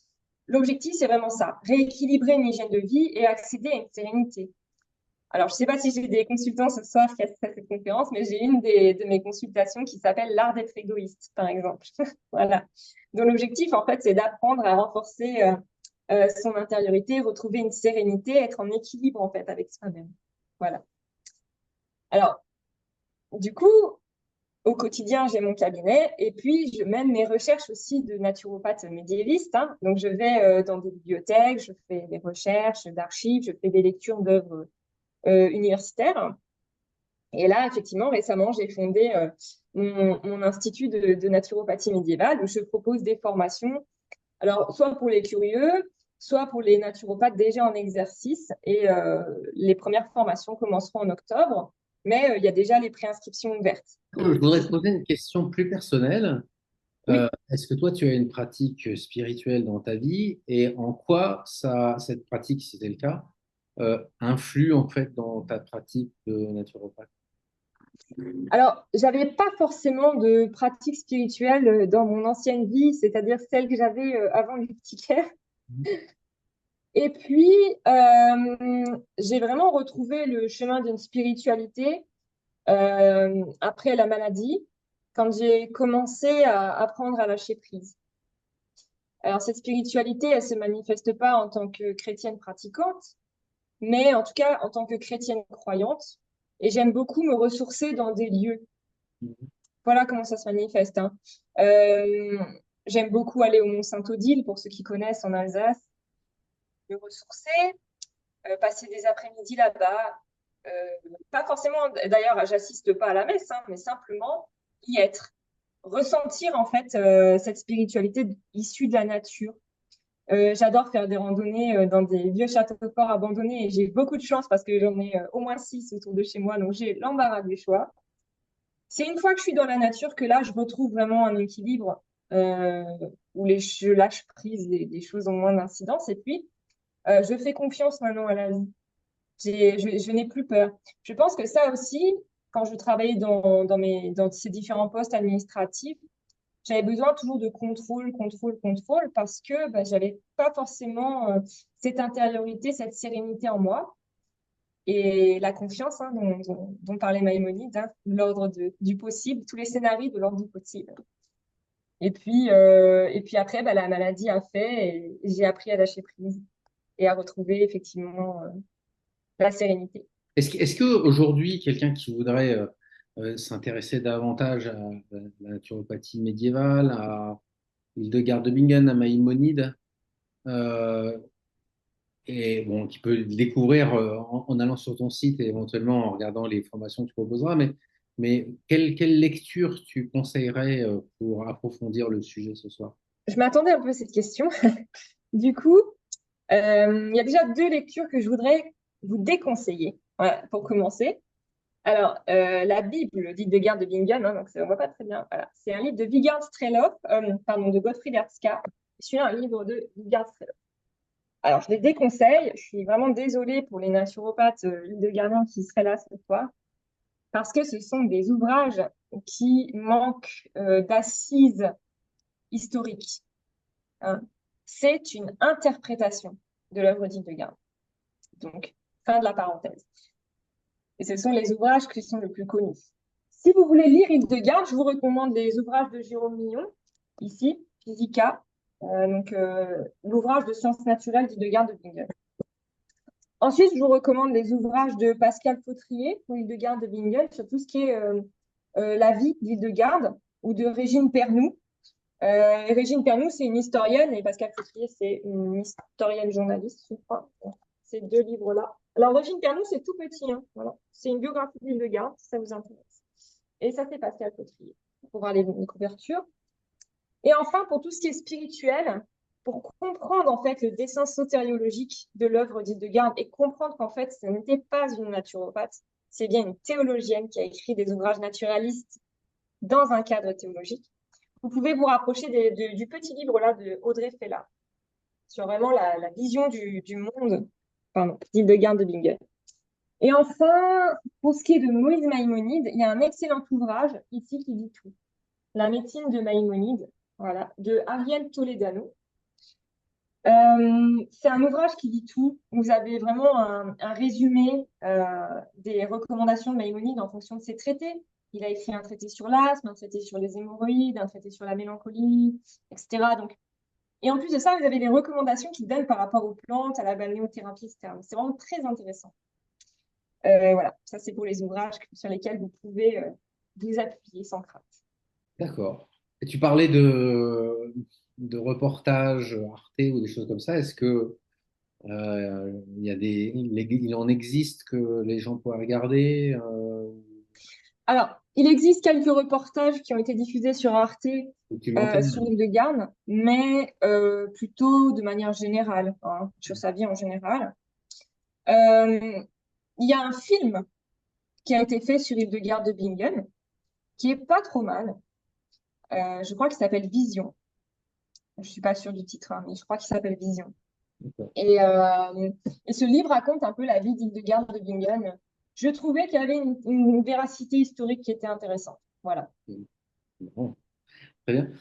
l'objectif, c'est vraiment ça, rééquilibrer une hygiène de vie et accéder à une sérénité. Alors, je ne sais pas si j'ai des consultants ce soir qui assistent à cette conférence, mais j'ai une de mes consultations qui s'appelle l'art d'être égoïste, par exemple. Voilà. Donc, l'objectif, en fait, c'est d'apprendre à renforcer son intériorité, retrouver une sérénité, être en équilibre, en fait, avec soi-même. Voilà. Alors, du coup, au quotidien, j'ai mon cabinet et puis je mène mes recherches aussi de naturopathe médiéviste, hein. Donc, je vais dans des bibliothèques, je fais des recherches d'archives, je fais des lectures d'œuvres universitaires. Et là, effectivement, récemment, j'ai fondé mon institut de naturopathie médiévale où je propose des formations, alors soit pour les curieux, soit pour les naturopathes déjà en exercice. Et les premières formations commenceront en octobre, mais il y a déjà les préinscriptions ouvertes. Je voudrais te poser une question plus personnelle. Oui. Est-ce que toi, tu as une pratique spirituelle dans ta vie et en quoi cette pratique, si c'est le cas, influe en fait dans ta pratique de naturopathe? Alors, j'avais pas forcément de pratique spirituelle dans mon ancienne vie, c'est-à-dire celle que j'avais avant l'urticaire. Et puis, j'ai vraiment retrouvé le chemin d'une spiritualité après la maladie, quand j'ai commencé à apprendre à lâcher prise. Alors, cette spiritualité, elle se manifeste pas en tant que chrétienne pratiquante, mais en tout cas en tant que chrétienne croyante. Et j'aime beaucoup me ressourcer dans des lieux. Voilà comment ça se manifeste, hein. J'aime beaucoup aller au Mont-Saint-Odile, pour ceux qui connaissent, en Alsace, me ressourcer, passer des après-midi là-bas. Euh, Pas forcément, d'ailleurs, j'assiste pas à la messe, hein, mais simplement y être. Ressentir en fait cette spiritualité issue de la nature. J'adore faire des randonnées dans des vieux châteaux forts abandonnés et j'ai beaucoup de chance parce que j'en ai au moins 6 autour de chez moi, donc j'ai l'embarras du choix. C'est une fois que je suis dans la nature que là, je retrouve vraiment un équilibre euh, où je lâche prise des choses ont moins d'incidence et puis je fais confiance maintenant à la vie. Je n'ai plus peur. Je pense que ça aussi, quand je travaillais dans ces différents postes administratifs, j'avais besoin toujours de contrôle, contrôle, contrôle, parce que bah, j'avais pas forcément cette intériorité, cette sérénité en moi. Et la confiance, hein, dont parlait Maïmonide, hein, du possible, tous les scénarios de l'ordre du possible. Et puis après, bah, la maladie a fait et j'ai appris à lâcher prise et à retrouver effectivement la sérénité. Est-ce que aujourd'hui, quelqu'un qui voudrait s'intéresser davantage à la naturopathie médiévale, à Hildegard de Bingen, à Maïmonide, euh, et bon, qui peut le découvrir en allant sur ton site et éventuellement en regardant les formations que tu proposeras, mais quelle lecture tu conseillerais pour approfondir le sujet ce soir? Je m'attendais un peu à cette question. Du coup, il y a déjà deux lectures que je voudrais vous déconseiller, voilà, pour commencer. Alors, la Bible d'Hildegard de Bingen, hein, donc ça ne voit pas très bien. Voilà. C'est un livre de Vigard Strelov, pardon, de Gottfried Erzka. Celui-là, un livre de Vigard Strelov. Alors, je les déconseille. Je suis vraiment désolée pour les naturopathes hildegardiens qui seraient là ce soir, parce que ce sont des ouvrages qui manquent d'assises historiques, hein. C'est une interprétation de l'œuvre d'Hildegard. Donc, fin de la parenthèse. Et ce sont les ouvrages qui sont les plus connus. Si vous voulez lire Hildegard, je vous recommande les ouvrages de Jérôme Mignon, ici, Physica, l'ouvrage de sciences naturelles d'Hildegard de Bingen. Ensuite, je vous recommande les ouvrages de Pascal Fautrier ou Hildegard de Bingen sur tout ce qui est la vie d'Hildegard ou de Régine Pernoud. Régine Pernoud, c'est une historienne et Pascal Fautrier, c'est une historienne journaliste, je crois. Ces deux livres-là. Alors, Régine Pernoud, c'est tout petit, hein, voilà. C'est une biographie d'Hildegard, si ça vous intéresse. Et ça, c'est Pascal Fautrier pour voir les couvertures. Et enfin, pour tout ce qui est spirituel, pour comprendre en fait le dessin sotériologique de l'œuvre d'Hildegard et comprendre qu'en fait, ce n'était pas une naturopathe, c'est bien une théologienne qui a écrit des ouvrages naturalistes dans un cadre théologique. Vous pouvez vous rapprocher du petit livre là de Audrey Fella sur vraiment la vision du monde, pardon, d'Hildegard de Bingen. Et enfin, pour ce qui est de Moïse Maïmonide, il y a un excellent ouvrage ici qui dit tout. La médecine de Maïmonide, voilà, de Ariel Toledano. C'est un ouvrage qui dit tout. Vous avez vraiment un résumé des recommandations de Maïmonide en fonction de ses traités. Il a écrit un traité sur l'asthme, un traité sur les hémorroïdes, un traité sur la mélancolie, etc. Donc, et en plus de ça, vous avez les recommandations qu'il donne par rapport aux plantes, à la balnéothérapie, etc. C'est vraiment très intéressant. Voilà, ça c'est pour les ouvrages sur lesquels vous pouvez vous appuyer sans crainte. D'accord. Et tu parlais de reportages Arte ou des choses comme ça. Est-ce que il en existe que les gens pourraient regarder Alors, il existe quelques reportages qui ont été diffusés sur Arte, sur documentaires? l'île de Garde, mais plutôt de manière générale, hein, sur sa vie en général. Euh, il y a un film qui a été fait sur l'île de Garde de Bingen, qui est pas trop mal. Je crois qu'il s'appelle Vision. Je suis pas sûre du titre, hein, mais je crois qu'il s'appelle Vision. D'accord. Et ce livre raconte un peu la vie d'Hildegard de Bingen. Je trouvais qu'il y avait une véracité historique qui était intéressante. Voilà. Bon, très bien.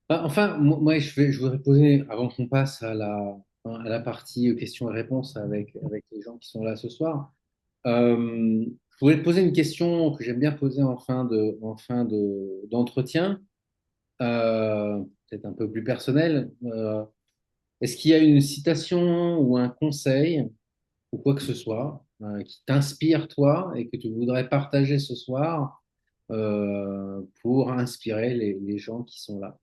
Enfin, moi, je voudrais poser, avant qu'on passe à la partie questions et réponses avec les gens qui sont là ce soir, je voudrais te poser une question que j'aime bien poser d'entretien, peut-être un peu plus personnelle. Est-ce qu'il y a une citation ou un conseil ou quoi que ce soit qui t'inspire toi et que tu voudrais partager ce soir pour inspirer les gens qui sont là?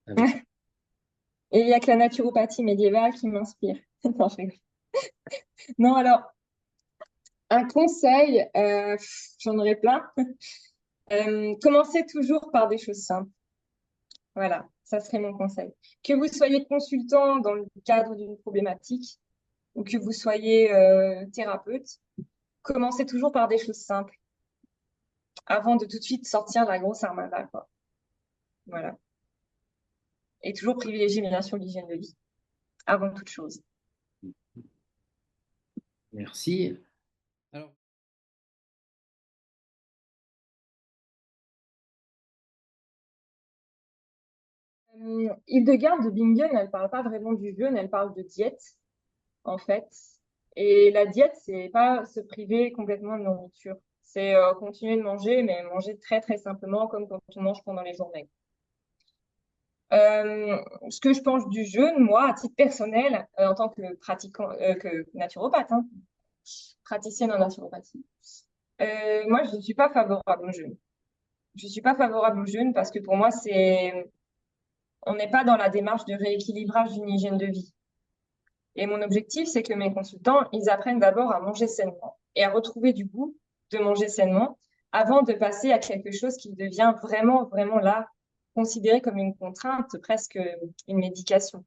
avec. Et il n'y a que la naturopathie médiévale qui m'inspire. Non, je rigole. Non, alors, un conseil, j'en aurais plein. Commencez toujours par des choses simples. Voilà, ça serait mon conseil. Que vous soyez consultant dans le cadre d'une problématique ou que vous soyez thérapeute, commencez toujours par des choses simples avant de tout de suite sortir la grosse armada, quoi. Voilà. Et toujours privilégier, bien sûr, l'hygiène de vie avant toute chose. Merci. Alors, Hildegard de Bingen, elle parle pas vraiment du jeûne, elle parle de diète, en fait. Et la diète, c'est pas se priver complètement de nourriture. C'est continuer de manger, mais manger très très simplement, comme quand on mange pendant les journées. Ce que je pense du jeûne, moi, à titre personnel, en tant que pratiquant, que naturopathe, hein, praticienne en naturopathie, moi, je ne suis pas favorable au jeûne. Je suis pas favorable au jeûne parce que pour moi, on n'est pas dans la démarche de rééquilibrage d'une hygiène de vie. Et mon objectif, c'est que mes consultants, ils apprennent d'abord à manger sainement et à retrouver du goût de manger sainement avant de passer à quelque chose qui devient vraiment, vraiment là, considéré comme une contrainte, presque une médication.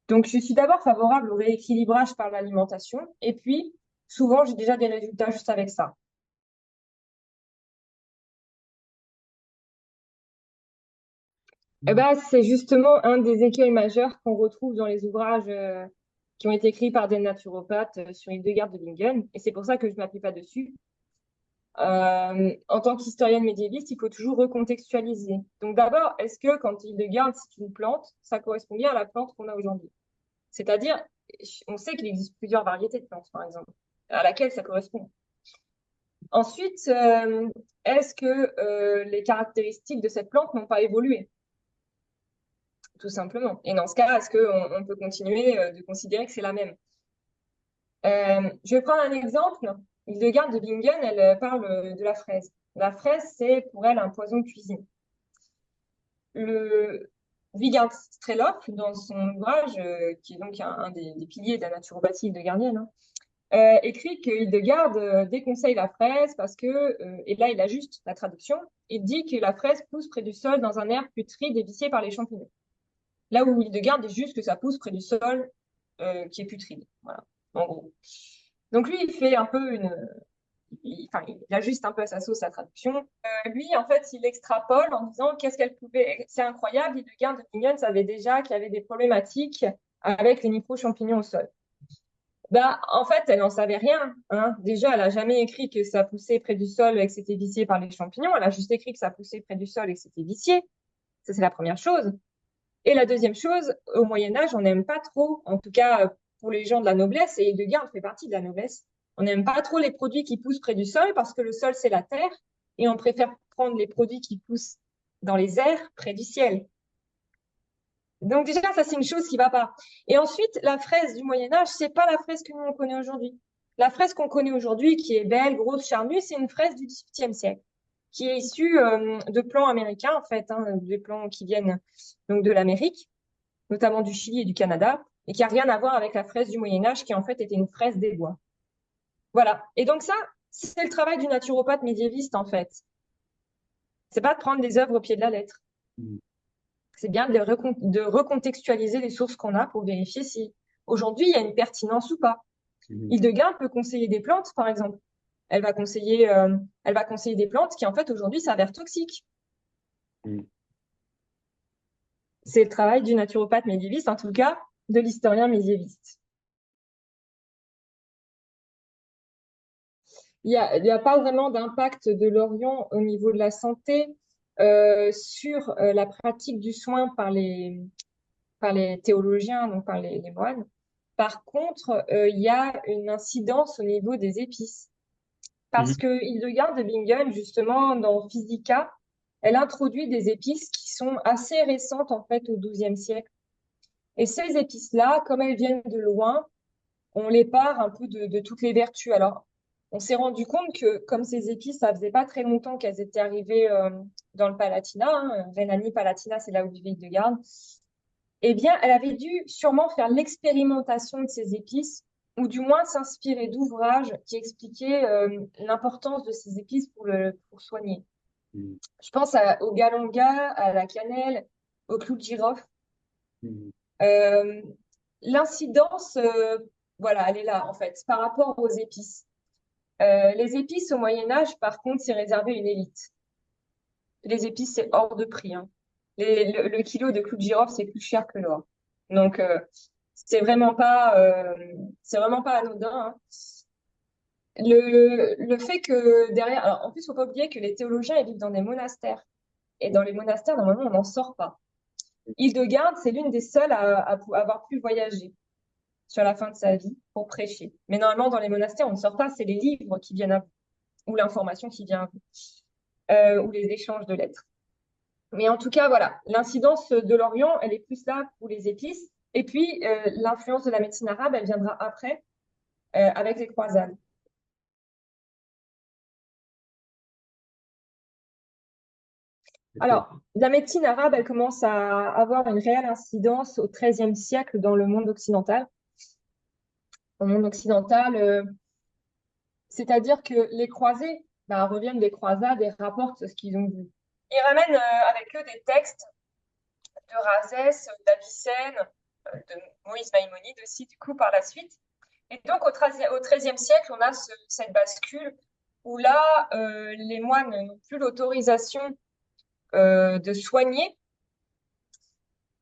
Donc, je suis d'abord favorable au rééquilibrage par l'alimentation et puis, souvent, j'ai déjà des résultats juste avec ça. Eh ben, c'est justement un des écueils majeurs qu'on retrouve dans les ouvrages qui ont été écrits par des naturopathes sur Hildegard de Bingen. Et c'est pour ça que je ne m'appuie pas dessus. En tant qu'historienne médiéviste, il faut toujours recontextualiser. Donc d'abord, est-ce que quand Hildegard c'est une plante, ça correspond bien à la plante qu'on a aujourd'hui? C'est-à-dire, on sait qu'il existe plusieurs variétés de plantes, par exemple, à laquelle ça correspond. Ensuite, est-ce que les caractéristiques de cette plante n'ont pas évolué? Tout simplement. Et dans ce cas, est-ce qu'on peut continuer de considérer que c'est la même? Je vais prendre un exemple. Hildegard de Bingen, elle parle de la fraise. La fraise, c'est pour elle un poison de cuisine. Le Vigard Streloff, dans son ouvrage, qui est donc un des piliers de la naturopathie hildegardienne, hein, écrit que Hildegard déconseille la fraise parce que, et là il ajuste la traduction, il dit que la fraise pousse près du sol dans un air putride et vicié par les champignons. Là où Hildegard dit juste que ça pousse près du sol qui est putride. Voilà, en gros. Donc lui, il fait un peu il ajuste un peu à sa sauce sa traduction. Lui, en fait, il extrapole en disant qu'est-ce qu'elle pouvait. C'est incroyable, Hildegard de Bingen savait déjà qu'il y avait des problématiques avec les micro-champignons au sol. Bah, en fait, elle n'en savait rien. Hein. Déjà, elle n'a jamais écrit que ça poussait près du sol et que c'était vicié par les champignons. Elle a juste écrit que ça poussait près du sol et que c'était vicié. Ça, c'est la première chose. Et la deuxième chose, au Moyen-Âge, on n'aime pas trop, en tout cas pour les gens de la noblesse, et Hildegard fait partie de la noblesse, on n'aime pas trop les produits qui poussent près du sol parce que le sol, c'est la terre, et on préfère prendre les produits qui poussent dans les airs, près du ciel. Donc déjà, ça, c'est une chose qui ne va pas. Et ensuite, la fraise du Moyen-Âge, c'est pas la fraise que nous, on connaît aujourd'hui. La fraise qu'on connaît aujourd'hui, qui est belle, grosse, charnue, c'est une fraise du XVIIIe siècle, qui est issue de plants américains, en fait, hein, des plants qui viennent donc de l'Amérique, notamment du Chili et du Canada, et qui a rien à voir avec la fraise du Moyen-Âge, qui en fait était une fraise des bois. Voilà. Et donc ça, c'est le travail du naturopathe médiéviste, en fait. C'est pas de prendre des œuvres au pied de la lettre. C'est bien de recontextualiser les sources qu'on a pour vérifier si aujourd'hui il y a une pertinence ou pas. Hildegard peut conseiller des plantes, par exemple. Elle va conseiller des plantes qui en fait aujourd'hui s'avèrent toxiques. C'est le travail du naturopathe médiéviste, en tout cas de l'historien médiéviste. Il y a pas vraiment d'impact de l'Orient au niveau de la santé sur la pratique du soin par les théologiens, donc par les moines. Par contre, il y a une incidence au niveau des épices. Parce que Hildegard de Bingen, justement, dans Physica, elle introduit des épices qui sont assez récentes, en fait, au XIIe siècle. Et ces épices-là, comme elles viennent de loin, on les part un peu de toutes les vertus. Alors, on s'est rendu compte que comme ces épices, ça faisait pas très longtemps qu'elles étaient arrivées dans le Palatinat, hein, Rhénanie-Palatinat, c'est là où vivait Hildegarde, eh bien, elle avait dû sûrement faire l'expérimentation de ces épices, ou du moins s'inspirer d'ouvrages qui expliquaient l'importance de ces épices pour soigner. Mm. Je pense au galanga, à la cannelle, au clou de girofle. Mm. Euh, L'incidence, voilà, elle est là en fait, par rapport aux épices. Les épices au Moyen Âge, par contre, c'est réservé à une élite. Les épices, c'est hors de prix, hein. Le kilo de clou de girofle, c'est plus cher que l'or. Donc, c'est vraiment pas, c'est vraiment pas anodin, hein. Le fait que derrière, alors en plus, faut pas oublier que les théologiens ils vivent dans des monastères. Et dans les monastères, normalement, on n'en sort pas. Hildegarde, c'est l'une des seules à avoir pu voyager sur la fin de sa vie pour prêcher. Mais normalement, dans les monastères, on ne sort pas, c'est les livres qui viennent à vous, ou l'information qui vient à vous, ou les échanges de lettres. Mais en tout cas, voilà, l'incidence de l'Orient, elle est plus là pour les épices. Et puis, l'influence de la médecine arabe, elle viendra après, avec les croisades. Alors, la médecine arabe, elle commence à avoir une réelle incidence au XIIIe siècle dans le monde occidental. Au monde occidental, c'est-à-dire que les croisés reviennent des croisades et rapportent ce qu'ils ont vu. Ils ramènent avec eux des textes de Rhazès, d'Avicenne, de Moïse Maïmonide aussi, du coup, par la suite. Et donc, au XIIIe siècle, on a cette bascule où là, les moines n'ont plus l'autorisation de soigner.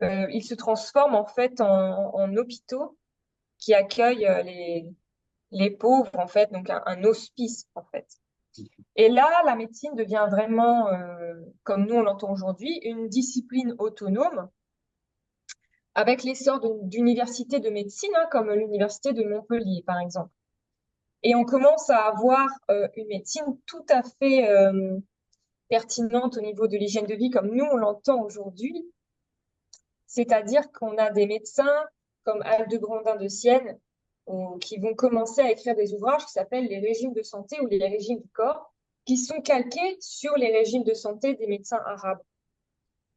Ils se transforment en fait en hôpitaux qui accueillent les pauvres, en fait, donc un hospice, en fait. Et là, la médecine devient vraiment, comme nous on l'entend aujourd'hui, une discipline autonome avec l'essor d'universités de médecine, hein, comme l'université de Montpellier, par exemple. Et on commence à avoir une médecine tout à fait pertinente au niveau de l'hygiène de vie, comme nous on l'entend aujourd'hui. C'est-à-dire qu'on a des médecins comme Aldegrandin de Sienne qui vont commencer à écrire des ouvrages qui s'appellent les régimes de santé ou les régimes du corps, qui sont calqués sur les régimes de santé des médecins arabes.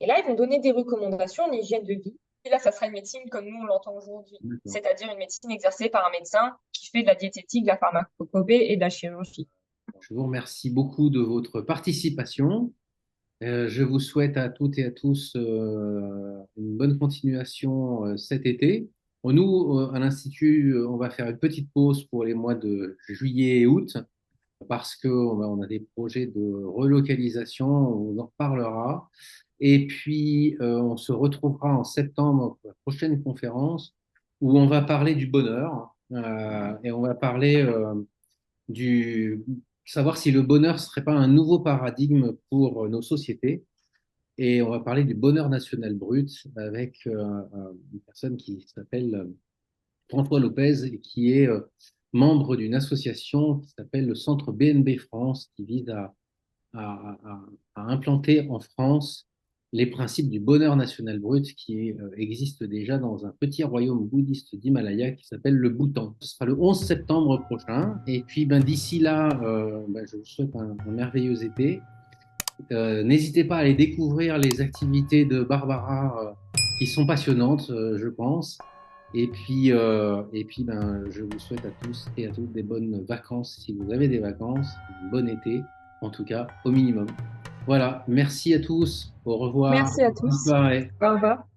Et là, ils vont donner des recommandations en hygiène de vie. Et là, ça sera une médecine comme nous, on l'entend aujourd'hui, c'est-à-dire une médecine exercée par un médecin qui fait de la diététique, de la pharmacopée et de la chirurgie. Je vous remercie beaucoup de votre participation. Je vous souhaite à toutes et à tous une bonne continuation cet été. Bon, nous, à l'Institut, on va faire une petite pause pour les mois de juillet et août parce qu'on a des projets de relocalisation, on vous en reparlera. Et puis, on se retrouvera en septembre pour la prochaine conférence où on va parler du bonheur et on va parler du savoir si le bonheur ne serait pas un nouveau paradigme pour nos sociétés. Et on va parler du bonheur national brut avec une personne qui s'appelle François Lopez et qui est membre d'une association qui s'appelle le Centre BNB France, qui vise à, à- à implanter en France les principes du bonheur national brut qui existe déjà dans un petit royaume bouddhiste d'Himalaya qui s'appelle le Bhoutan. Ce sera le 11 septembre prochain. Et puis d'ici là, je vous souhaite un merveilleux été. N'hésitez pas à aller découvrir les activités de Barbara qui sont passionnantes, je pense. Et puis, je vous souhaite à tous et à toutes des bonnes vacances si vous avez des vacances, un bon été, en tout cas au minimum. Voilà, merci à tous, au revoir, Merci à bonne tous. soirée. Au revoir.